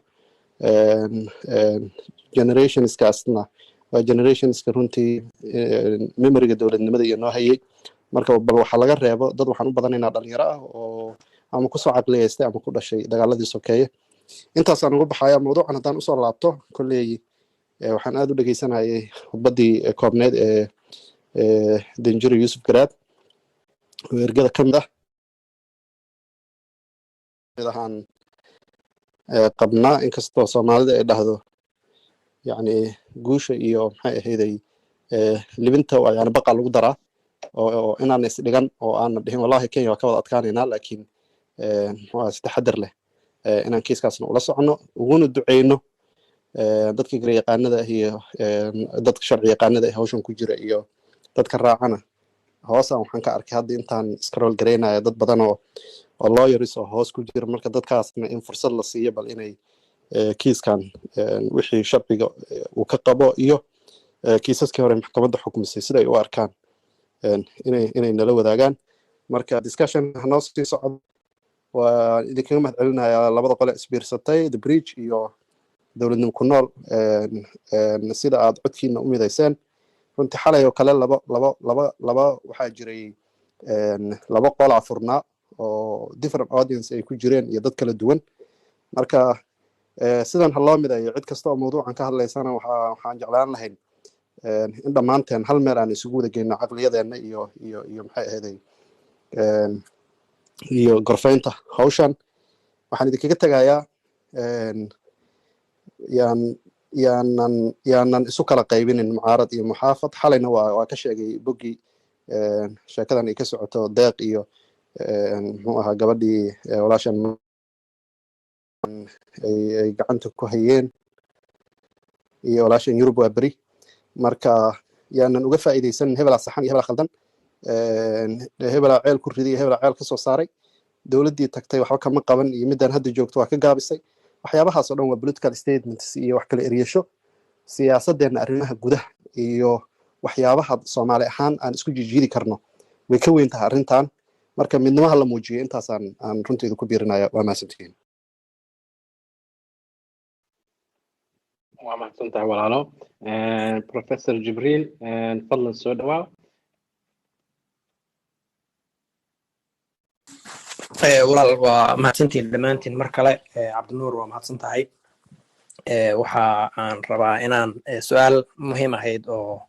Speaker 12: generationskaasna waa generationska runtii memoriga dowladnimada iyo noo hayay. marka bal waxaa laga reebo dad waxaan u badanaynaa dhalinyaro ah oo ama kusoo caqliyeystay ama ku dhashay dagaaladii sokeeye. intaasaan ugu baxaya mawduucan haddaan usoo laabto. kolley waxaan aad u dhegeysanayay khudbaddii koobneed ee danjiro yuusuf garaad oo ergada ka mid ah ahaan qabnaa, inkastoo soomaalida ay dhahdo yani guusha iyo maxay ahayday libinta yani baqa lagu daraa oo inaan isdhigan oo aan dhihin wallahi Kenya waa ka wada adkaanaynaa, laakiin si taxadar leh inaan kiiskaasna ula socono uguna duceyno dadka garyaqaanada iyo dadka sharci yaqaanada ee hawshan ku jira iyo dadka raacana. hoosaan waxaan ka arkay hadda intaan scroll gareynaya dad badan oo lawyers oo hoos ku jira. marka dadkaasna in fursad la siiyo bal inay kiiskan wixii sharciga uu ka qabo iyo kiisaskii hore maxkamadda xukumisay sida ay u arkaan inay nala wadaagaan. marka discussion hanoo sii socdo. waa idinkaga mahad celinayaa labada qole isbiirsatay the bridge iyo dowladnimo ku nool sida aad codkiina u midayseen. runtii xalay oo kale laba waxaa jiray laba qol furnaa oo different audience ay ku jireen iyo dad kala duwan. marka sidan ha loo midayo cid kasta oo mawduucan ka hadlaysana waxaan jeclaan lahayn in dhammaanteen hal meel aan isugu wada geyno caqliyadeenna iyo maxay ahayday iyo gorfaynta hawshan. waxaan idinkaga tegayaa yaanan isu kala qaybinin mucaarad iyo muxaafad. xalayna waa ka sheegay boggii sheekadan ay ka socoto deeq iyo muxuu ahaa gabadhii walaashan ay gacanta ku hayeen iyo walaashan yurub waa beri. marka yaanan uga faa'iidaysanin hebelaa saxan iyo hebelaa khaldan, hebelaa ceel ku riday iyo hebelaa ceel ka soo saaray. dowladdii tagtay waxba kama qaban iyo midaan hadda joogto waa ka gaabisay. waxyaabahaas oo dhan waa political statements iyo wax kala eryasho. siyaasadeenna arrimaha gudaha iyo waxyaabaha soomaali ahaan aan isku jijiidi karno way ka weyn tahay arrintan. marka midnimaha la muujiyo intaasaan runteedu ku biirinaya. waa mahadsantihiin.
Speaker 7: waa mahadsantahay walaalo. professor jibriil fadlan soo dhawaa.
Speaker 6: walaal waa mahadsantihiin dhammaantiin mar kale. cabdinuur waa mahadsan tahay. waxa aan rabaa inaan su-aal muhiim ahayd oo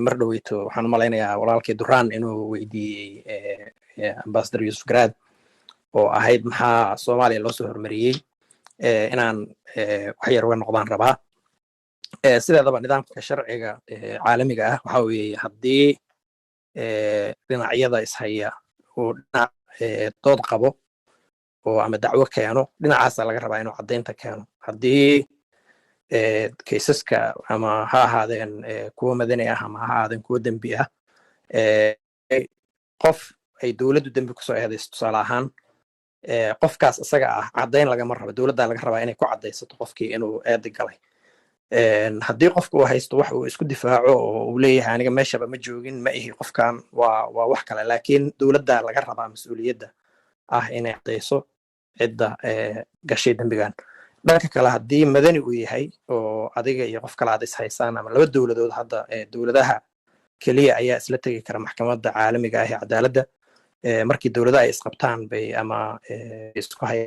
Speaker 6: mar dhoweyto waxaan u malaynayaa walaalkii duraan inuu weydiiyey ambassador yuusuf garaad oo ahayd maxaa soomaaliya loo soo hormariyey inaan wax yar uga noqdaan rabaa. sideedaba nidaamka sharciga caalamiga ah waxa weeye haddii dhinacyada ishaya uu dhinac dood qabo oo ama dacwo keeno dhinacaasa laga rabaa inuu caddaynta keeno. haddii kaysaska ama ha ahaadeen kuwa madani ah ama ha ahaadeen kuwa dembi ah qof ay dowladdu dembi kusoo eedayso tusaale ahaan qofkaas isaga ah caddayn lagama rabo. dowladdaa laga rabaa inay ku caddaysato qofkii inuu eedi galay. haddii qofku uu haysto wax uu isku difaaco oo uu leeyahay aniga meeshaba ma joogin ma ihi qofkan waa wax kale, laakiin dowladdaa laga rabaa mas-uuliyadda ah inay caddayso cidda gashay dembigan. dhanka kale haddii madani uu yahay oo adiga iyo qof kale aad is haysaan ama laba dowladood hadda dowladaha keliya ayaa isla tegi kara maxkamadda caalamiga ah ee cadaaladda. markii dowladaha ay isqabtaan bay ama isku hay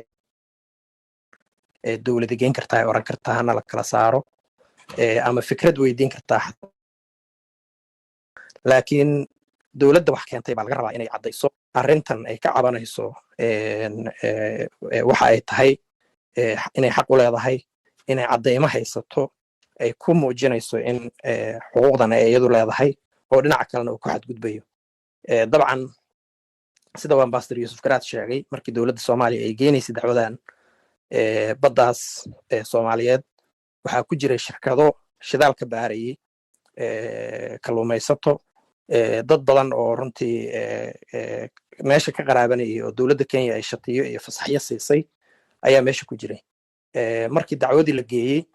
Speaker 6: dowlada geyn kartaa ay oran kartaa hana la kala saaro ama fikrad weydiin kartaa. laakiin dowladda wax keentay baa laga rabaa inay caddayso arrintan ay ka cabanayso waxa ay tahay inay xaq u leedahay, inay caddaymo haysato ay ku muujinayso in xuquuqdan ay iyadu leedahay oo dhinaca kalena uu ku xadgudbayo. dabcan sida uu ambassador yuusuf garaad sheegay markii dowladda soomaaliya ay geenaysay dacwadan baddaas soomaaliyeed waxaa ku jiray shirkado shidaal ka baarayay kalluumaysato dad badan oo runtii meesha ka qaraabanayay oo dowladda Kenya ay shatiyo iyo fasaxyo siisay ayaa meesha ku jiray. Markii dacwadii la geeyey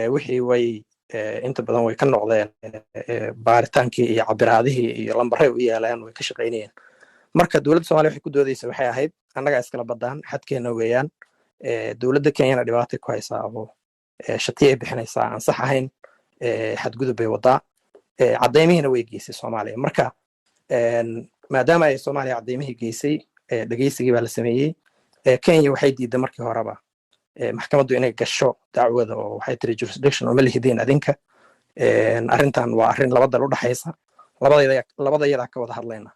Speaker 6: wixii way inta badan way ka noqdeen baaritaankii iyo cabiraadihii iyo lambaray u yeeleen way ka shaqaynayeen. Marka dowladda Soomaaliya waxay ku doodaysa waxay ahayd annaga iskala badaan xadkeena weeyaan dowladda Kenyana dhibaatay ku haysaa oo shatiyo ay bixinaysaa aan sax ahayn xadgudub bay wadaa cadeymihiina way geysay Soomaaliya. Marka maadaama ay Soomaaliya cadeymihii geysay dhageysigii baa la sameeyey Kenya waxay diiday markii horeba maxkamaddu inay gasho dacwada oo waxay tiri jurisdiction oo ma lihideen adinka arrintan waa arrin laba dal u dhaxaysa labada iyada ka wada hadlayna.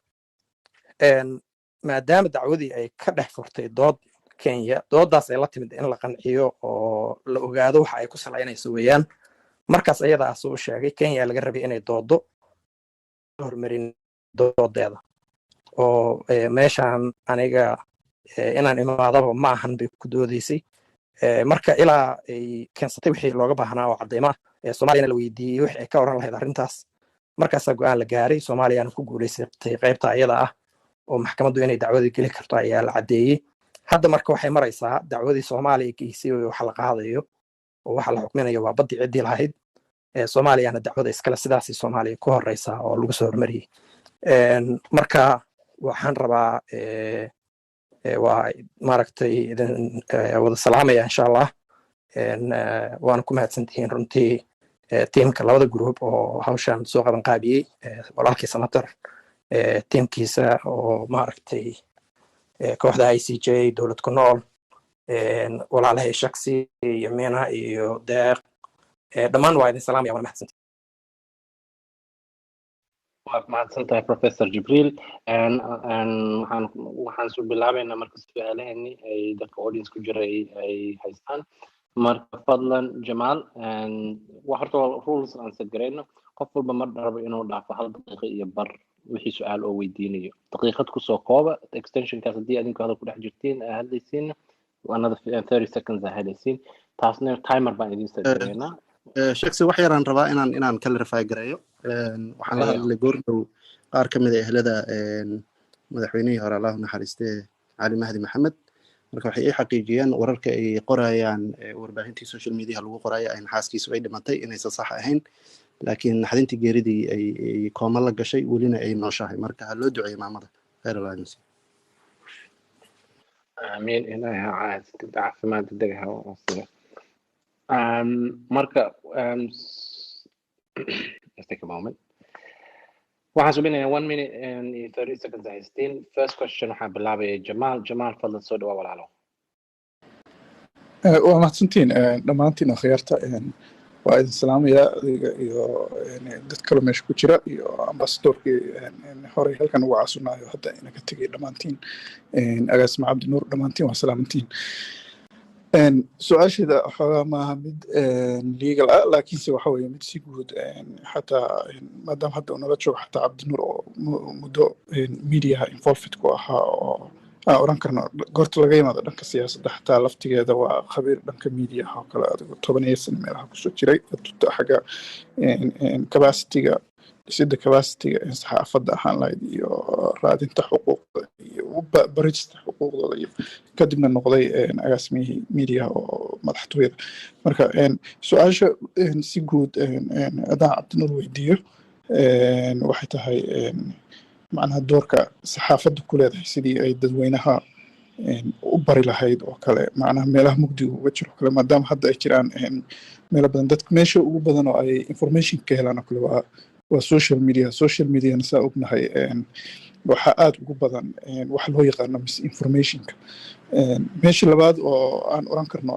Speaker 6: Maadaama dacwadii ay ka dhex furtay dood Kenya doodaas ay la timid in la qanciyo oo la ogaado waxa ay ku salaynayso weeyaan. Markaas ayada ah soo sheegay Kenya laga rabay inay doodo hormarin doodeeda oo meeshaan aniga inaan imaadaba ma ahan bay ku doodaysay. Marka ilaa ay keensatay wixii looga baahnaa oo cadeyma Soomaaliyana la weydiiyey wixii ay ka oran lahayd arrintaas. Markaasaa go'aan la gaaray Soomaaliyana ku guuleysatay qaybta ayada ah oo maxkamaddu inay dacwada geli karto ayaa la cadeeyey. Hadda marka waxay maraysaa dacwadii Soomaaliya geysay oo wax la qaadayo oo waxa la xukminayo waa badii cidii lahayd Soomaaliyana dacwada iskala sidaasii Soomaaliya ku horeysa oo lagu soo hormariyay. Marka waxaan rabaa waa maaragtay idin wada salaamaya insha Allah waana ku mahadsantihiin runtii tiimka labada group oo hawshan soo qaban qaabiyey walaalkii Sanatar tiimkiisa oo maaragtay kooxda ICJ dowlad ku nool walaalahay shaksi iyo Meena iyo Deeq dhammaan waa idin salaamaya waana mahadsantihiin.
Speaker 7: waad mahadsantahay Professor Jibril waxaan soo bilaabaynaa marka su'aalaheeni ay dadka audience ku jira ay haystaan. Marka fadlan Jamaal horta rules aan set garayno qof walba mar rabo inuu dhaafo 1 daqiiqo iyo bar wixii su'aal oo weydiinayo daqiiqad ku soo kooba extensionkaas haddii adinku hadal ku dhex jirtiin hadlaysiin another 30 seconds hadlaysiin taasna timer baan idin set garaynaa.
Speaker 12: shaksi wax yaraan rabaa inaan clarify gareeyo waxaan la hadlay goordhow qaar ka mid ah ehlada madaxweynihii hore Allah naxariistay Cali Mahdi Maxamed marka waxay xaqiijiyeen wararka ay qorayaan warbaahintii social media lagu qorayo in xaaskiisu ay dhimatay inaysan sax ahayn laakiin naxdintii geeridii ay kooma la gashay welina ay nooshahay marka ha loo duceeyo maamada khayr alaamis
Speaker 7: amiin ilaahay caafimaad degdeg ah oo sida marka let's take a moment. waxaan subinayaa 1 minute and 30 seconds haystiin. First question waxaan bilaabaya Jamaal fadlan soo dhawaa walaalo.
Speaker 13: waa mahadsantiin dhammaantiin akhyaarta waa idin salaamayaa adiga iyo dad kale meesha ku jira iyo ambassadorkii horey halkan ugu casunayo hadda inaga tegay dhammaantiin agaasima Cabdinuur dhammaantiin waa salaamantiin. su-aasheeda xoogaa maaha mid legal ah laakiinse waxa weeye mid si guud xataa maadaama hadda nala joogo xataa Cabdinuur oo muddo mediaha involved ku ahaa oo aan oran karno goorta laga yimaado dhanka siyaasadda xataa laftigeeda waa khabiir dhanka mediaha oo kale adigo 10 sano meelaha kusoo jiray xagga capacity-ga dhisidda capacity-ga saxaafadda ahaan lahayd iyo raadinta xuquuqda iyo barista xuquuqdooda iyo kadibna noqday agaasimihii media oo madaxtooyada. Marka su-aasha si guud haddaan Cabdinuur weydiiyo waxay tahay macnaha doorka saxaafadda ku leedahay sidii ay dadweynaha u bari lahayd oo kale macnaha meelaha mugdiga uga jiro kale maadaama hadda ay jiraan meelo badan dadka meesha ugu badan oo ay information ka helaan oo kale waa social media saa ognahay waxaa aad ugu badan waxa loo yaqaano misinformationka. meesha labaad oo aan oran karno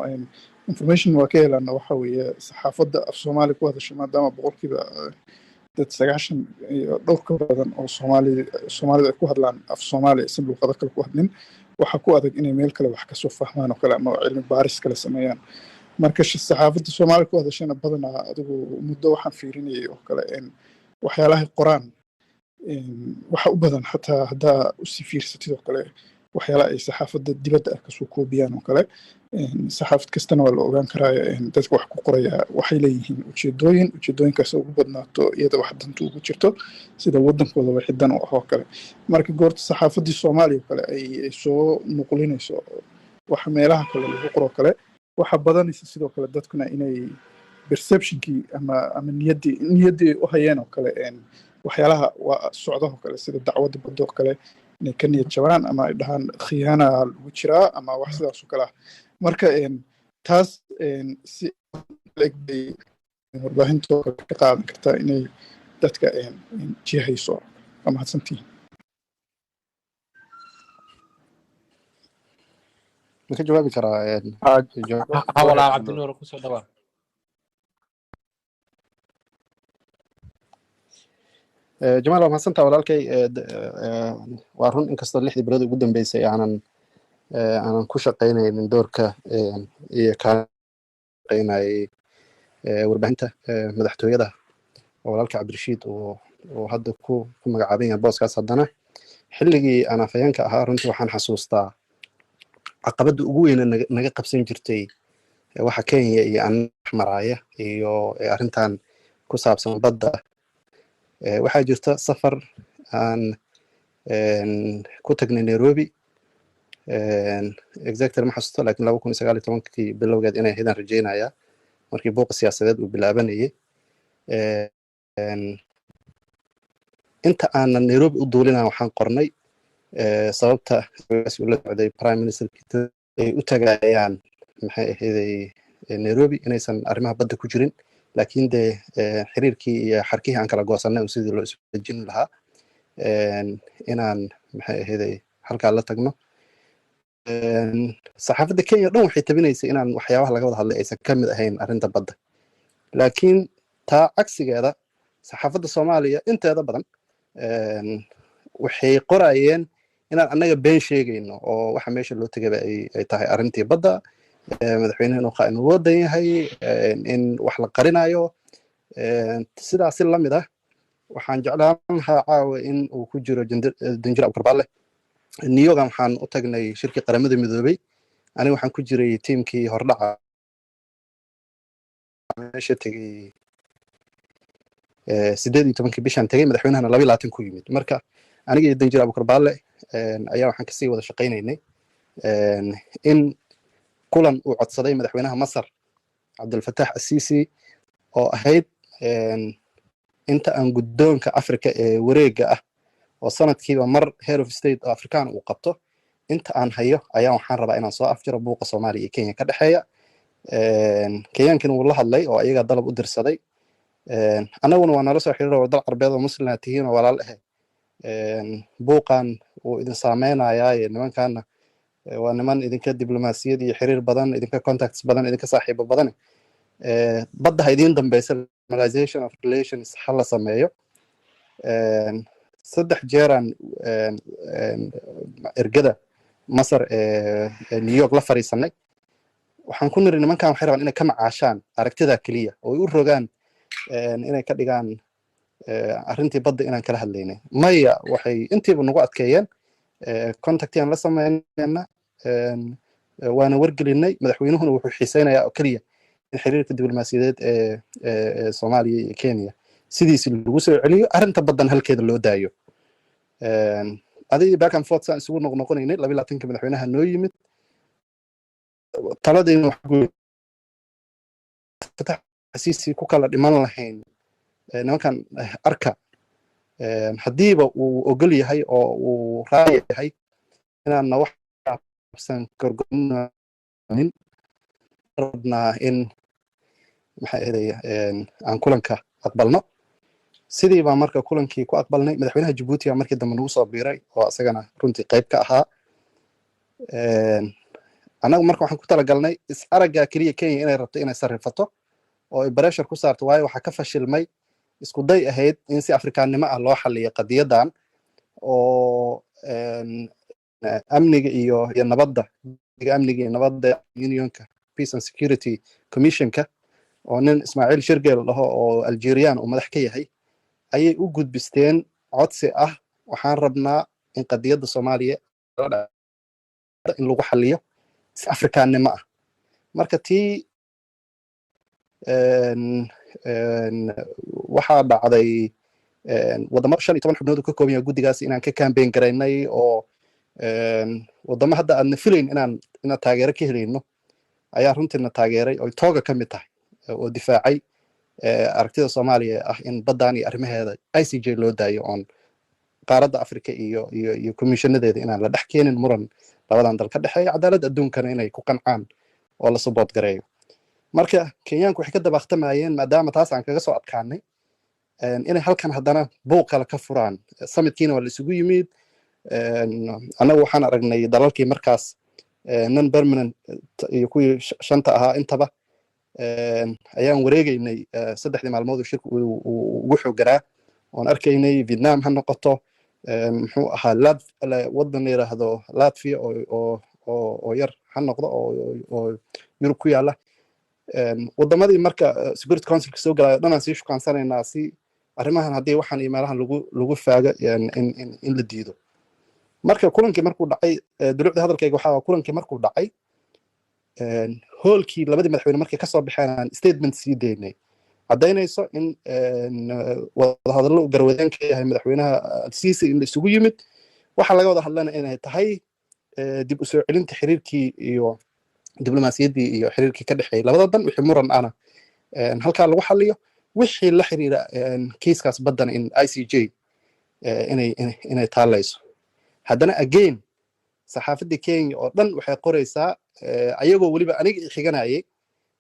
Speaker 13: information waa ka helaana waxa weeye saxaafadda af Soomaali ku hadasha maadaama boqolkiiba dad 90 iyo dhowr ka badan oo Soomaalida ku hadlaan af Soomaali si luqado kale ku hadlin waxa ku adag inay meel kale wax ka soo fahmaan oo kale ama cilmi baaris kale sameeyaan. marka saxaafadda Soomaali ku hadashana badanaa adigu muddo waxaan fiirinayay oo kale waxyaalaha qoraan waxa u badan xataa haddaa u si fiirsatid oo kale waxyaalaha ay saxaafadda dibadda ah ka soo koobiyaan oo kale saxaafad kastana waa la ogaan karaa dadka wax ku qoraya waxay leeyihiin ujeedooyinkaas ugu badnaato iyada wax danta ugu jirto sida wadankooda waxay dan u ah oo kale marka goorta saxaafaddii soomaaliya kale ay soo nuqulinayso waxa meelaha kale lagu qoro kale waxa badanaysa sidoo kale dadkuna inay perceptionkii ama niyaddii u hayeen oo kale waxyaalaha waa socdaho kale sida dacwadda baddo oo kale inay ka niyad jabaan ama ay dhahaan khiyaana lagu jiraa ama wax sidaas oo kale ah marka taas si leg bay warbaahinto kale ka qaadan kartaa inay dadka jihayso waa mahadsantihiin
Speaker 12: ma ka jawaabi karaa
Speaker 6: walaal cabdinuur kusoo dhawaa
Speaker 12: jamaal waa mahadsantaa walaalkay waa run inkastoo 6 bilood ugu dambeysay aanan ku shaqaynaynin doorka iyo ka shaqaynayay warbaahinta madaxtooyada oo walaalka cabdirashiid uu hadda ku magacaaban yahay booskaas haddana xilligii aan afhayeenka ahaa runtii waxaan xasuustaa caqabadda ugu weyn naga qabsan jirtay waxa Kenya iyo aan maraaya iyo arrintan ku saabsan badda waxaa jirta safar aan ku tagnay Nairobi exactly ma xasuusto laakiin 2019 bilowgeed inay hedan rajeynaya markii booq siyaasadeed uu bilaabanayay inta aan Nairobi u duulinaa waxaan qornay sababta la socday prime minister ay u tagayaan maxay ahayd Nairobi inaysan arrimaha badda ku jirin laakiin de xiriirkii iyo xarkihii aan kala goosanay oo sidii loo isu dejin lahaa inaan maxay ahayd halkaa la tagno saxaafadda Kenya dhan waxay tabinaysay inaan waxyaabaha laga wada hadlay aysan ka mid ahayn arrinta badda laakiin taa cagsigeeda saxaafadda Soomaaliya inteeda badan waxay qorayeen inaan annaga been sheegayno oo waxa meesha loo tagaba ay tahay arrintii badda madaxweynaha inuu qaadan wadan yahay in wax la qarinayo sidaas la mid ah waxaan jeclaan lahaa caawa in uu ku jiro danjir abkarbaale New York waxaan u tagnay shirkii qaramada midoobay aniga waxaan ku jiray tiimkii hordhaca meesha tagay 18 bishan tagay madaxweynahana 22 ku yimid marka aniga iyo danjir abkarbaale ayaa waxaan kasii wada shaqaynaynay in kulan uu codsaday madaxweynaha Masar Cabdulfataax Asiisi oo ahayd inta aan guddoonka Afrika ee wareega ah oo sanadkiiba mar head of state oo Afrikaan uu qabto inta aan hayo ayaa waxaan rabaa inaan soo afjiro buuqa Soomaaliya iyo Kenya ka dhaxeeya Kenyaankan uu la hadlay oo ayaga dalab u dirsaday anaguna waa nala soo xiriiray dal Carbeed oo Muslim ah tihiin oo walaal ah buuqan uu idin saameynayaa nimankaana waa niman idinka diblomaasiyad iyo xiriir badan idinka contacts badan idinka saaxiibo badan badda idin dambaysa normalization of relations hal la sameeyo 3 jeeran ergada Masar New York la fariisanay waxaan ku niri nimankan waxay rabaan inay ka macaashaan aragtida kaliya oo ay u rogaan inay ka dhigaan arrintii badda inaan kala hadlaynay maya waxay intiiba nagu adkeeyeen contactiyan la sameynayna waana wargelinay madaxweynuhuna wuxuu xiiseynayaa oo kaliya in xiriirka diblomaasiyadeed ee Soomaaliya iyo Kenya sidiisi lagu soo celiyo arrinta baddan halkeeda loo daayo adii back and forth saan isugu noqonaynay 22 madaxweynaha noo yimid taladayna wax guud Asiisi ku kala dhiman lahayn nimankan arka hadiiba uu ogol yahay oo uu raay yahay inaan wax qabsan korgoonin rabnaa in maxay ahayd aan kulanka aqbalno sidii baa marka kulankii ku aqbalnay madaxweynaha Djibouti markii dambe nagu soo biiray oo asagana runtii qayb ka ahaa anagu marka waxaan ku talagalnay is araga kaliya Kenya inay rabto inay sarifato oo ay pressure ku saarto waayo waxa ka fashilmay isku day ahayd in si Afrikaannimo ah loo xalliyo qadiyadan oo amniga iyo nabadda amniga iyo nabadda unionka Peace and Security Commissionka oo nin Ismaaciil Shirgeel laho oo Algerian oo madax ka yahay ayay u gudbisteen codsi ah waxaan rabnaa in qadiyadda Soomaaliya in lagu xalliyo si Afrikaannimo ah marka tii waxaa dhacday wadamo 15 xubnood ka kooban yahay guddigaas inaan ka campaign garaynay oo wadamo hadda aadna filayn inaan taageero ka helayno ayaa runtiina taageeray oo tooga ka mid tahay oo difaacay aragtida Soomaaliya ah in baddaan iyo arrimaheeda ICJ loo daayo oon qaaradda Afrika iyo komishiinadeeda inaan la dhex keenin muran labadan dal ka dhexeeya cadaaladda adduunkana inay ku qancaan oo la support gareeyo marka Kenyaanku waxay ka dabaqtamayeen maadaama taas aan kaga soo adkaanay inay halkan haddana buuq kale ka furaan summitkiina waa la isugu yimid annagu waxaan aragnay dalalkii markaas non permanent iyo kuwii shanta ahaa intaba ayaan wareegaynay 3 maalmood oo shirku ugu xooganaa oon arkaynay Vietnam ha noqoto muxuu ahaa waddan la yiraahdo Latvia oo yar ha noqdo oo Yurub ku yaala wadamadii marka Security Council ka soo galay dhanaan sii shuqaansanaynaa si arrimahan haddii waxaan iyo meelahan lagu faaga in la diido marka kulankii markuu dhacay dulucda hadalkayga waxaa kulankii markuu dhacay hoolkii labadii madaxweyne markay ka soo baxeen statement sii daynay caddaynayso in wadahadallo uu garwadeen ka yahay madaxweynaha Al-Sisi in la isugu yimid waxaa laga wada hadlana inay tahay dib u soo celinta xiriirkii iyo diblomaasiyaddii iyo xiriirkii ka dhexeeyay labada dan wixii muran ana halkaa lagu xalliyo wixii la xiriira kiiskaas baddan in ICJ inay taalayso haddana again saxaafadda Kenya oo dhan waxay qoraysaa ayagoo weliba aniga xiganayay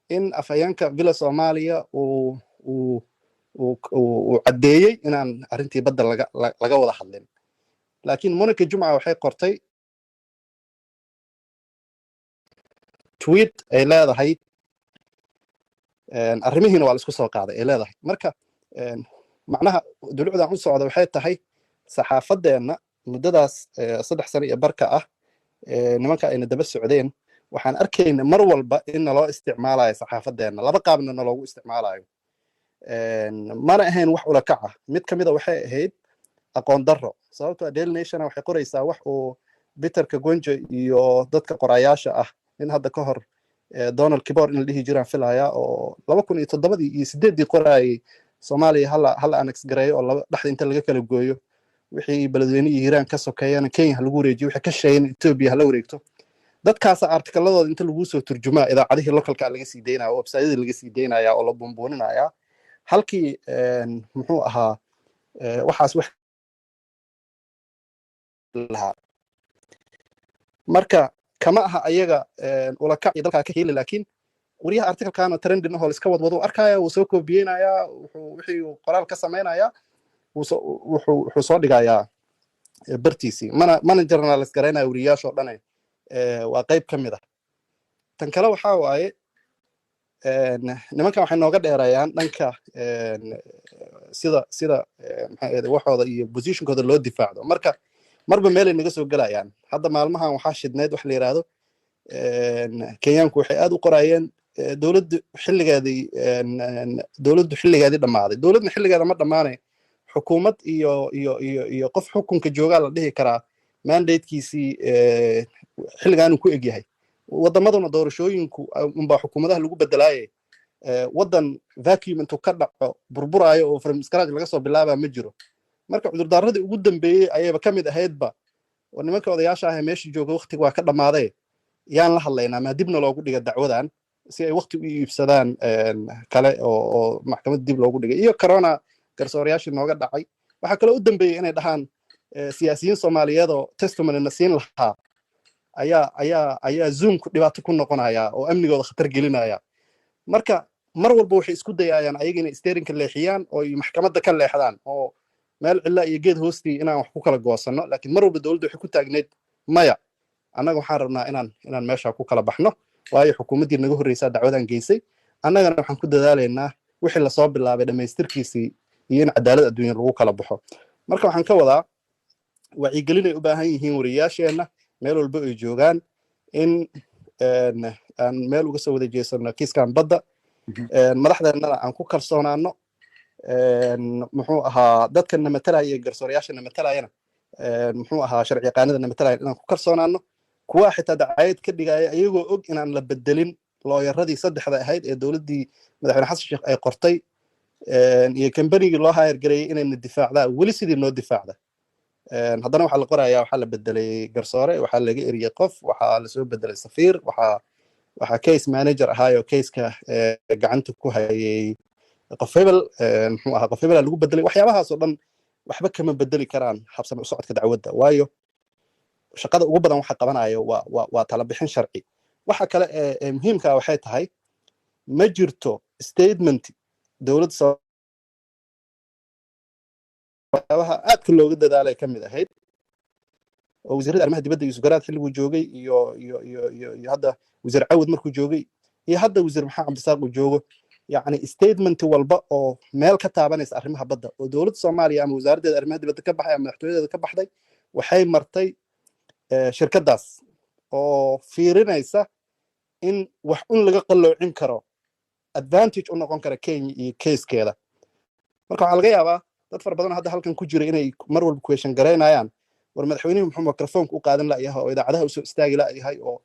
Speaker 12: in afhayeenka Villa Soomaaliya uu caddeeyey inaan arrintii badda laga wada hadlin laakiin Monica Jumca waxay qortay tweet ay leedahay arrimihiina waa la isku soo qaaday ay leedahay marka macnaha dulucdan u socda waxay tahay saxaafadeenna muddadaas 3 sano iyo barka ah nimanka ayna daba socdeen waxaan arkaynaa mar walba in naloo isticmaalayo saxaafadeenna laba qaabna naloogu isticmaalayo mana ahayn wax ula kac ah mid ka mid a waxay ahayd aqoon darro sababtoo Daily Nation waxay qoraysaa wax uu Peter Kagonjo iyo dadka qorayaasha ah in hadda ka hor Donald Kibor in la dhihi jiraan filaya oo 2007 iyo 8 qorayay Soomaaliya hala annex gareeyo oo dhaxda inta laga kala gooyo wixii beledweynihii Hiiraan ka sokeeyana Kenya lagu wareejiyo wixii ka shaqeeyay Ethiopia hala wareegto dadkaas artikaladooda inta lagu soo turjumaa idaacadihii localka laga sii deynaa oo website-yada laga sii deynaya oo la bumbuuninaya halkii muxuu ahaa waxaas wax lahaa marka kama aha ayaga ula kac dalka ka heli laakiin wariyaha artikalkaana trending oo iska wadwado arkaya uu soo koobiyeynaya wixii uu qoraal ka sameynaya wuxuu soo dhigayaa bartiisii mana journalist gareynaya wariyaasha oo dhan waa qayb ka mid ah tan kale waxaa waaye nimankan waxay nooga dheereeyaan dhanka sida waxooda iyo positionkooda loo difaacdo marka marba meelay naga soo gelayaan hadda maalmahan waxaa shidneed wax la yiraahdo Kenyaanku waxay aad u qorayeen dawladdu xilligeedii dhammaaday dawladna xilligeeda ma dhammaanay xukuumad iyo qof xukunka joogaa la dhihi karaa mandatekiisii xilligan uu ku eg yahay wadamaduna doorashooyinku unbaa xukuumadaha lagu bedelaayay wadan vacuum intuu ka dhaco burburaayo oo from scratch laga soo bilaabaa ma jiro marka cudurdaaradii ugu dambeeyey ayayba ka mid ahaydba oo nimanka odayaasha ah meesha jooga waqtiga waa ka dhammaaday yaan la hadlaynaa maa dibna loogu dhiga dacwadan si ay waqti u iibsadaan kale oo maxkamad dib loogu dhigay iyo corona garsoorayaashii nooga dhacay waxaa kaloo u dambeeyey inay dhahaan siyaasiyiin Soomaaliyeed oo testimony na siin lahaa ayaa zoomku dhibaato ku noqonaya oo amnigooda khatar gelinaya marka mar walba waxay isku dayayaan ayaga inay steerinka leexiyaan oo maxkamadda ka leexdaan oo meel cilla iyo geed hoostii inaan wax ku kala goosano laakiin mar walba dawladdu waxay ku taagneed maya annaga waxaan rabnaa inaan meesha ku kala baxno waayo xukuumaddii naga horreysaa dacwadan geysay annagana waxaan ku dadaalaynaa wixii lasoo bilaabay dhammaystirkiisii iyo in cadaalad adduunya lagu kala baxo marka waxaan ka wadaa wacyigelin ay u baahan yihiin wariyaasheenna meel walba ay joogaan in aan meel uga soo wada jeesano kiiskan badda madaxdeennana aan ku kalsoonaano muxuu ahaa dadka namatalaya iyo garsoorayaasha namatalayana muxuu ahaa sharci yaqaanada namatalaya inaan ku kalsoonaano kuwa xitaa dacayad ka dhigaya ayagoo og inaan la bedelin looyaradii saddexda ahayd ee dowladdii madaxweyne xasan sheekh ay qortay iyo kambanigii loo hayr gareeyey inayna difaacdaa weli sidii noo difaacda haddana waxaa la qorayaa waxaa la bedelay garsoore waxaa laga eriyey qof waxaa lasoo bedelay safiir waxaa case manager ahaayoo caseka gacanta ku hayay qof hebel muxuu ahaa qof hebelaa lagu bedelay waxyaabahaasoo dhan waxba kama bedeli karaan habsami u socodka dacwadda waayo shaqada ugu badan waxa qabanayo waa tala bixin sharci waxa kale ee muhiimka waxay tahay ma jirto statement dowladda waxyaabaha aadka looga dadaalay ka mid ahayd oo wasiirada arrimaha dibadda iyo sugaraad xilliguu joogay iyo hadda wasiir cawad markuu joogay iyo hadda wasiir maxamed cabdisaaq uu joogo yacni statement walba oo meel ka taabanaysa arrimaha badda oo dowladda soomaaliya ama wasaaraddeeda arrimaha dibadda ka baxay ama madaxtooyadeeda ka baxday waxay martay shirkaddaas oo fiirinaysa in wax un laga qalloocin karo advantage u noqon kara kenya iyo keyskeeda marka waxaa laga yaabaa dad fara badan hadda halkan ku jira inay mar walba question garaynayaan war madaxweynuhu muxuu mikrofoonka u qaadan la'yahay oo idaacadaha usoo istaagi la'yahay oo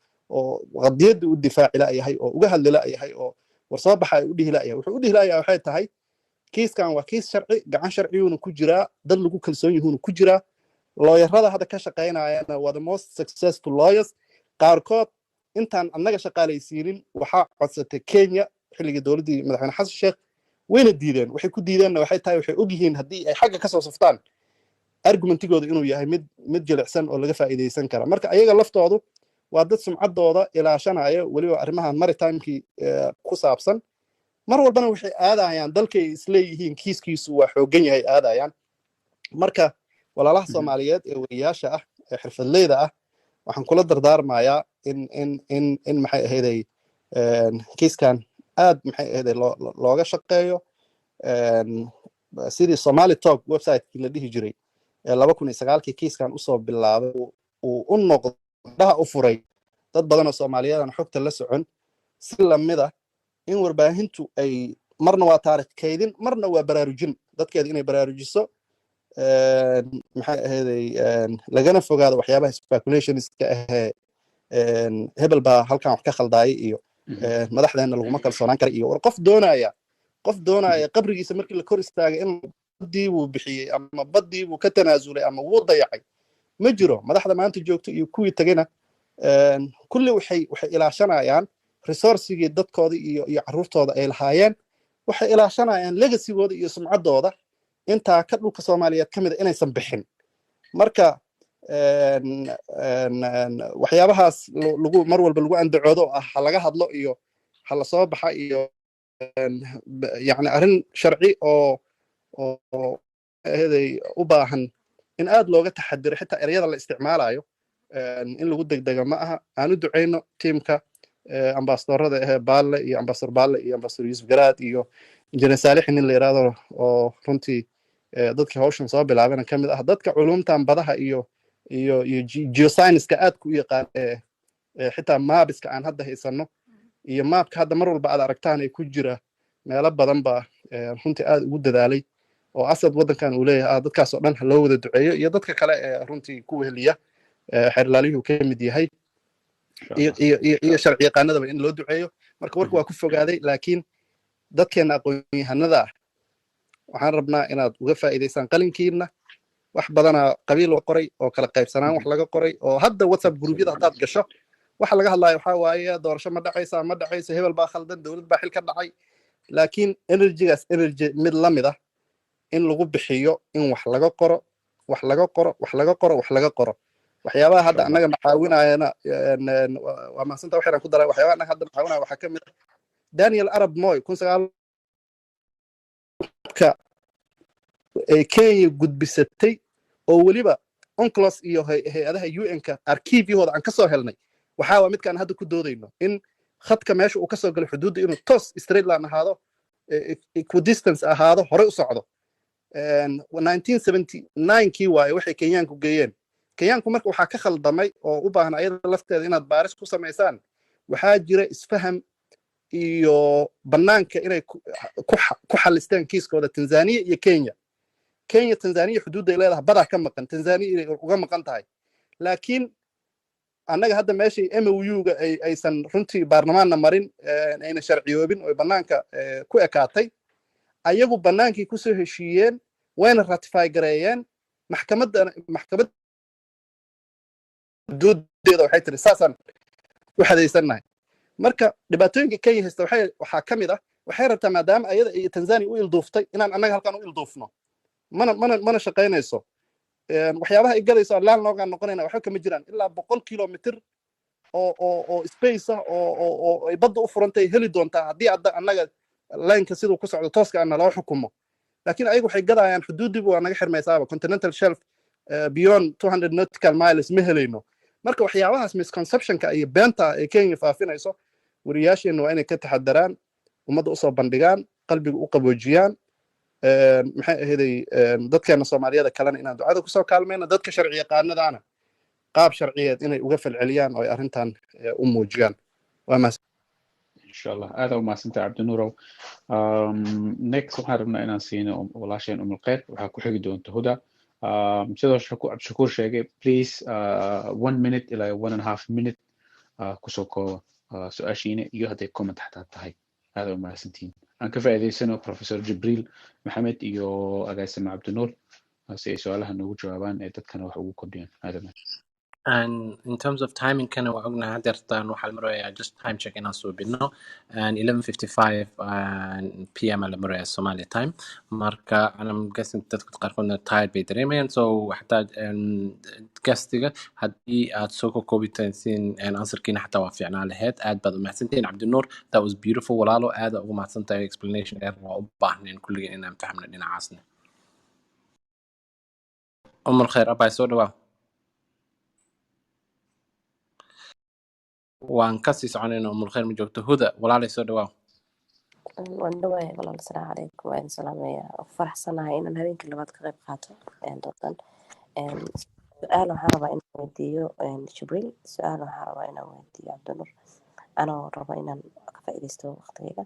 Speaker 12: qadiyadda u difaaci la'yahay oo uga hadli la'yahay oo war soo baxa ay u dhihi la'yahay wuxuu u dhihi la'yahay waxay tahay kiiskan waa kiis sharci gacan sharciyuuna ku jiraa dad lagu kalsoon yahuuna ku jiraa looyarada hadda ka shaqaynayana waa the most successful lawyers qaarkood intaan annaga shaqaalaysiinin waxaa codsatay kenya xilligii dowladdii madaxweyne xasan sheekh wayna diideen waxay ku diideenna waxay tahay waxay ogyihiin haddii ay xagga kasoo saftaan argumentigooda inuu yahay mid jilicsan oo laga faa'iidaysan kara marka ayaga laftoodu waa dad sumcaddooda ilaashanaya weliba arrimahan maritimekii ku saabsan mar walbana waxay aadayaan dalkay isleeyihiin kiiskiisu waa xooggan yahay aadayaan marka walaalaha soomaaliyeed ee weriyaasha ah ee xirfadleyda ah waxaan kula dardaarmayaa in maxay ahayday kiiskan aad maxay ahayday looga shaqeeyo sidii somali talk website-kii la dhihi jiray ee 2009 kiiskan usoo bilaabay uu u noqdo dhaha u furay dad badan oo soomaaliyeed aan xogta la socon si lamida in warbaahintu ay marna waa taarikh kaydin marna waa baraarujin dadkeeda inay baraarujiso maxay ahayday lagana fogaado waxyaabaha speculationska ahee hebel baa halkan wax ka khaldaayay iyo madaxdeena laguma kalsoonaan kara iyo war qof doonaya qabrigiisa markii la kor istaagay in baddii buu bixiyey ama baddii buu ka tanaasulay ama wuu dayacay ma jiro madaxda maanta joogto iyo kuwii tagayna kulli waxay ilaashanayaan resourcigii dadkooda iyo carruurtooda ay lahaayeen waxay ilaashanayaan legasigooda iyo sumcaddooda intaa ka dhulka soomaaliyeed ka mid a inaysan bixin marka waxyaabahaas lagu mar walba lagu andacoodo oo ah ha laga hadlo iyo ha la soo baxa iyo yacni arrin sharci oo ahaday u baahan in aad looga taxadiro xitaa ereyada la isticmaalayo in lagu degdega ma aha aan u ducayno tiimka ambasadorada ahee baalle iyo ambasador baalle iyo ambasador yuusuf garaad iyo injineer saalixi nin la yidhaahdo oo runtii dadkii hawshan soo bilaabana ka mid ah dadka culumtan badaha iyo geoscience-ka aadka u yaqaan xitaa maabiska aan hadda haysano iyo maabka hadda mar walba aad aragtaan ay ku jira meelo badan baa runtii aad ugu dadaalay oo asad waddankan uu leeyahay dadkaas oo dhan ha loo wada duceeyo iyo dadka kale ee runtii ku weheliya xeerlaaliyuhu ka mid yahay iyo sharci yaqaanadaba in loo duceeyo marka warka waa ku fogaaday laakiin dadkeena aqoon-yahanada ah waxaan rabnaa inaad uga faa'iidaysaan qalinkiina wax badanaa qabiil la qoray oo kala qaybsanaan wax laga qoray oo hadda whatsapp gruubyada haddaad gasho waxa laga hadlayo waxaa waaye doorasho ma dhacaysa hebel baa khaldan dowlad baa xil ka dhacay laakiin energygaas energy mid la mid ah in lagu bixiyo in wax laga qoro waxyaabaha hadda annaga macaawinayana waa mahadsantaa waxaan ku daray waxyaabaha annaga hadda macaawinaya waxaa ka mid ah daniel arab moy ay kenya gudbisatay oo weliba onclos iyo hay-adaha un-ka arkiibyahooda aan ka soo helnay waxaa waa midkaan hadda ku doodayno in khadka meesha uu ka soo galay xuduudda inuu toos straight line ahaado equidistance ahaado horey u socdo 1979kii waaye waxay kenyaanku geeyeen kenyaanku marka waxaa ka khaldamay oo u baahan ayada lafteeda inaad baaris ku samaysaan waxaa jira isfaham iyo bannaanka inay ku xalisteen kiiskooda tanzania iyo kenya tanzania xuduudday leedahay badaa ka maqan tanzania inay uga maqan tahay laakiin annaga hadda meeshii MOU-ga aysan runtii baarlamaanna marin ayna sharciyoobin oo bannaanka ku ekaatay ayagu bannaankii kusoo heshiiyeen wayna ratify gareeyeen maxkamadda doodeeda waxay tiri saasaan u xadaysannahay marka dhibaatooyinka Kenya haysta waxaa ka mid ah waxay rabtaa maadaama ayada iyo Tanzania u ilduuftay inaan annaga halkan u ilduufno mana shaqaynayso waxyaabaha ay galayso laan looga noqonayna waxa kama jiraan ilaa 100 kilomitir oo space ah oo ay badda u furantay heli doontaa haddii annaga laanka siduu ku socdo tooska aan loo xukumo laakiin ayagu waxay gadayaan xuduudiiba waa naga xirmaysaaba continental shelf beyond 200 nautical miles ma helayno marka waxyaabahaas misconceptionka iyo beenta ay Kenya faafinayso wariyaasheena waa inay ka taxadaraan ummadda u soo bandhigaan qalbiga u qaboojiyaan maxay ahaday dadkeena Soomaaliyada kalena inaan ducada ku soo kaalmayno dadka sharci yaqaanadana qaab sharciyeed inay uga falceliyaan oo ay arrintan u muujiyaan waa maas
Speaker 2: insha Allah aad u maasanta Cabdinuurow next waxaan rabnaa inaan siino walaasheen Umulqeyr waxaa ku xigi doonta Huda sidoo Cabdishakuur sheegay please 1 minute ilaa 1.5 minute kusoo kooba su-aashiina iyo hadday comment xataa tahay aad u maasantiin aan ka faa'iidaysano Professor Jibril Maxamed iyo agaasime Cabdinuur si ay su'aalaha noogu jawaabaan ee dadkana wax ugu kordhiyaan aadama
Speaker 6: And in terms of timing, kind of ognahay hadeertaan waxaa la marayaa just time check inaan soo bidno and 11:55 p.m. la marayaa Somalia time marka I'm guessing dadka qaarkoodna tired bay dareemayaan so xataa gastiga haddii aad soo koobitaan siin answerkiina xataa waa fiicnaan lahayd aad baad u mahadsantihiin Cabdinuur that was beautiful walaalo aad ugu mahadsantahay explanation dheer waa u baahneen kulligeen inaan fahmno dhinacaasna Umulkhayr abay soo dhawaa waan kasii soconayna Umulkhayr ma joogto Huda walaalay soo dhawaa
Speaker 14: waan dhawahay walaal assalaamu calaykum waan salaamayaa faraxsanahay inaan habeenkii labaad ka qayb qaato doodan su'aal waxaan rabaa inaan weydiiyo Jibril su'aal waxaan rabaa inaan weydiiyo Cabdinuur anoo raba inaan ka faa'iidaysto waqtigayga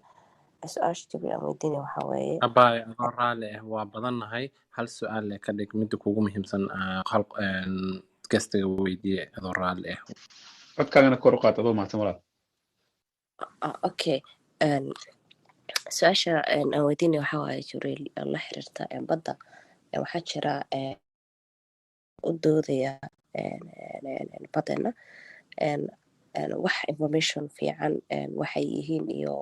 Speaker 14: su-aasha Jibril aan weydiinaya waxaa weeye
Speaker 6: abay anoo raali ah waa badannahay hal su'aal ka dhig midda kugu muhiimsan hal gastiga weydiiye adoo raali ah
Speaker 2: codkaagana kor u qaad adoo mahadsan walaal
Speaker 14: okay su-aasha aan weydiinaya waxaa waaye Jibril la xiriirta badda waxaa jira u doodaya badana wax information fiican waxay yihiin iyo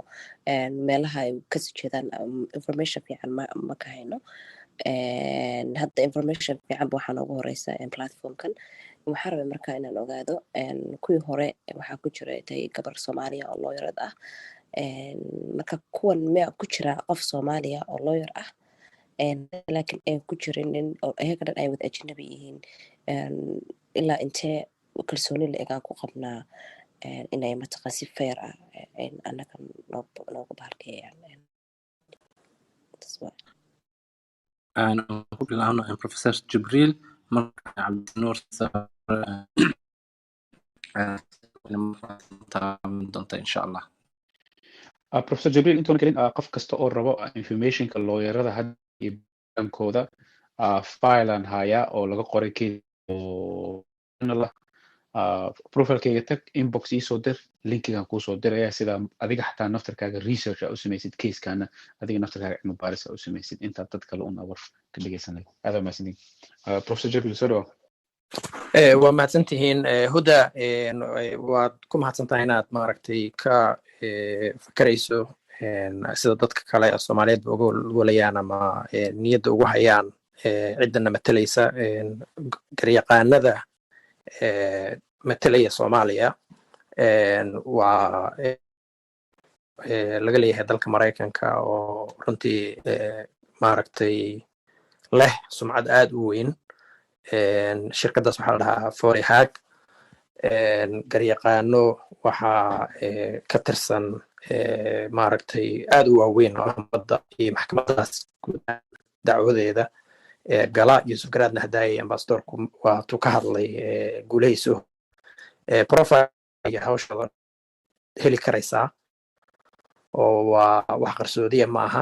Speaker 14: meelaha ay ka soo jeedaan information fiican ma ka hayno hadda information fiican waxaa noogu horeysa platformkan waxaa rabay markaa inaan ogaado kuwii hore waxaa ku jira tay gabar Soomaaliya oo lawyer ah marka kuwan ma ku jira qof Soomaaliya oo lawyer ah laakiin ay ku jirinin oo ayaga dhan ay wada ajnabi yihiin ilaa intee kalsooni la egaan ku qabnaa inay mataqaan si fair ah annaga noogu bahalkeeyaan
Speaker 6: aan ku bilaabno Professor Jibril marka Cabdinuur doonta insha Allah
Speaker 2: Professor Jibril intoona kelin qof kasta oo rabo informationka lawyerada hadda iyo bankooda filean haya oo laga qoray case oo profilekayga tag inbox ii soo dir linkigan kuu soo diraya sida adiga xataa naftarkaaga research u samaysid casekaana adiga naftarkaaga cilmi baaris u samaysid intaad dad kale un awar ka dhegeysanay aad waa mahadsantihiin Professor Jibril soo dhawaad
Speaker 6: waa mahadsantihiin Huda waad ku mahadsantahay inaad maaragtay ka fakarayso sida dadka kale ee Soomaaliyeed uga walayaan ama niyadda ugu hayaan ciddana matalaysa garyaqaanada matalaya Soomaaliya waa laga leeyahay dalka Mareykanka oo runtii maaragtay leh sumcad aad u weyn shirkadaas waxaa la dhahaa Foray Hag garyaqaano waxaa ka tirsan maaragtay aad u waaweyn oo badda iyo maxkamadaas dacwadeeda gala Yusuf Garaad Nahdaay ambassadorku waa tuu ka hadlay guuleyso profile iyo hawsha heli karaysaa oo waa wax qarsoodiya ma aha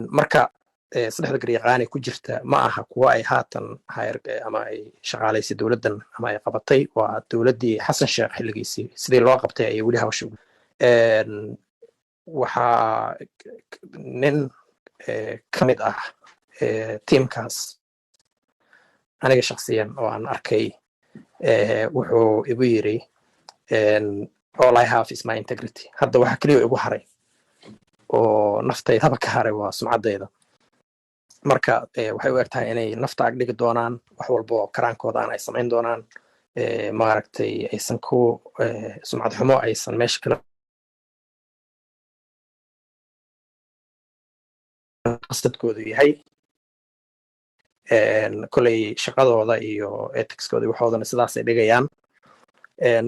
Speaker 6: marka saddexda garyaqaane ku jirta ma aha kuwa ay haatan ama ay shaqaalaysay dowladdan ama ay qabatay, waa dowladdii xasan sheekh xilligiisii sidii loo qabtay ayay weli hawsha waxaa nin ka mid ah tiimkaas aniga shaksiyan oo aan arkay wuxuu igu yiri all I have is my integrity. Hadda waxa kaliya igu haray oo naftaydaba ka haray waa sumcaddayda. Marka waxay u egtahay inay nafta ag dhigi doonaan wax walba oo karaankooda aan ay samayn doonaan, maaragtay aysan ku sumcad xumo aysan meesha kala qasadkoodu yahay koley shaqadooda iyo ethicskooda waxoodana sidaasay dhigayaan.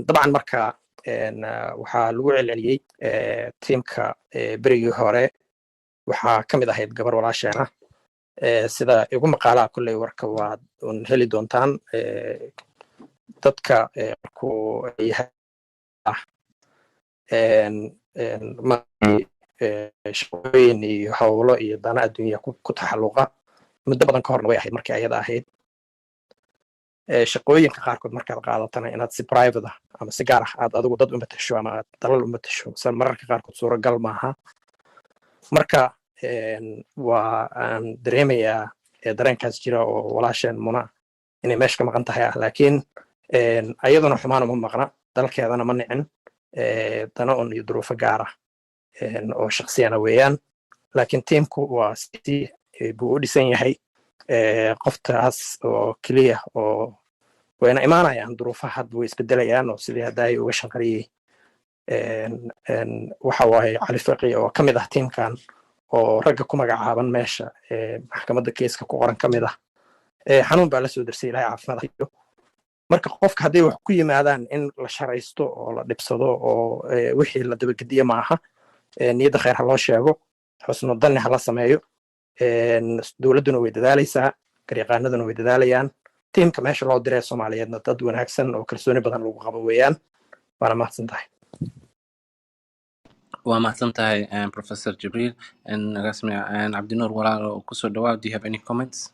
Speaker 6: dabcan marka waxaa lagu celceliyey tiimka berigii hore waxaa ka mid ahayd gabar walaasheena, sida igu maqaalaha kolley warka waad un heli doontaan. dadka markuu yahay shaqooyin iyo howlo iyo dana adduunya ku taxalluqa muddo badan ka horna way ahayd markii ayada ahayd. shaqooyinka qaarkood markaad qaadatana inaad si private ah ama si gaar ah aad adigu dad u matasho ama aad dalal u matasho mararka qaarkood suuragal maaha. marka waa aan dareemayaa dareenkaas jira oo walaasheen muna inay meesha ka maqan tahay ah, laakiin ayaduna xumaan uma maqna, dalkeedana ma nicin, dana un iyo duruufo gaar ah oo shaksiyana weeyaan. laakiin tiimku waa si buu u dhisan yahay. qoftaas oo keliya oo wayna imaanayaan duruufaha hadda way isbedelayaan oo sidii hadda ay uga shanqariyey waxa waaye cali faqi oo ka mid ah tiimkan oo ragga ku magacaaban meesha maxkamadda keeska ku qoran ka mid ah. xanuun baa la soo darsay ilaahay caafimaad hayo. marka qofka hadday wax ku yimaadaan in la sharaysto oo la dhibsado oo wixii la dabagediye maaha. niyadda khayr ha loo sheego, xusnu danni ha la sameeyo. dowladduna way dadaalaysaa, garyaqaanaduna way dadaalayaan. tiimka meesha loo diray soomaaliyeedna dad wanaagsan oo kalsooni badan lagu qabo weeyaan. waana mahadsan tahay.
Speaker 15: waa mahadsan tahay Professor Jibril rasmi Cabdinuur walaalo kusoo dhawaad. Do you have any comments?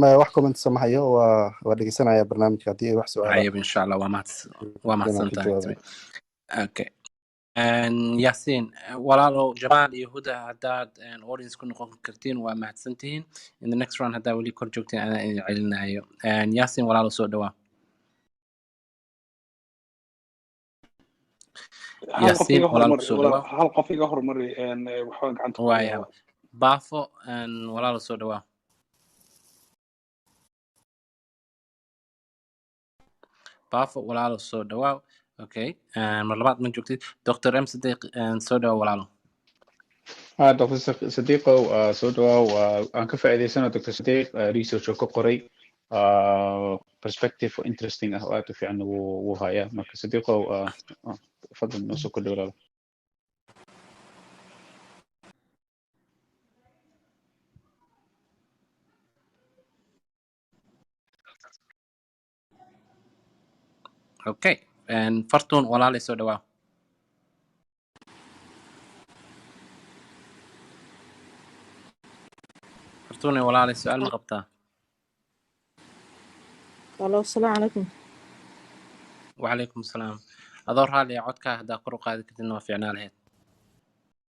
Speaker 12: ma wax comment samahayo waa dhegeysanaya barnaamijka haddii ay wax su'aalo
Speaker 15: ayib insha Allah waa mahadsan tahay. Okay. Yasin walaalo Jamal iyo Huda haddaad audience ku noqon kartiin waa mahadsantihiin. In the next round haddaa weli kor joogtiin anaa idin celinayo. Yasin walaalo soo dhawaa. Yasin walaalo soo dhawaa.
Speaker 13: hal qof iga hormari waxaa gacanta ku
Speaker 15: waaya Baafo walaalo soo dhawaa. Baafo walaalo soo dhawaa. Okay. mar labaad ma joogtid Dr. M Sadiq soo dhawaa walaalo.
Speaker 16: Dr. Sadiqow soo dhawaa aan ka faa'iideysano Dr. Sadiq research oo ka qoray perspective interesting ah oo aad u fiican wuu hayaa. marka Sadiqow fadlan noo soo kordhi walaalo.
Speaker 15: Okay. Fartuun walaalo soo dhawaa. Fartuun walaalo su'aal ma qabtaa?
Speaker 17: Hello, السلام عليكم.
Speaker 15: وعليكم السلام. adoo raali codka haddaa kor u qaadi kartid waa fiicnaa lahayd.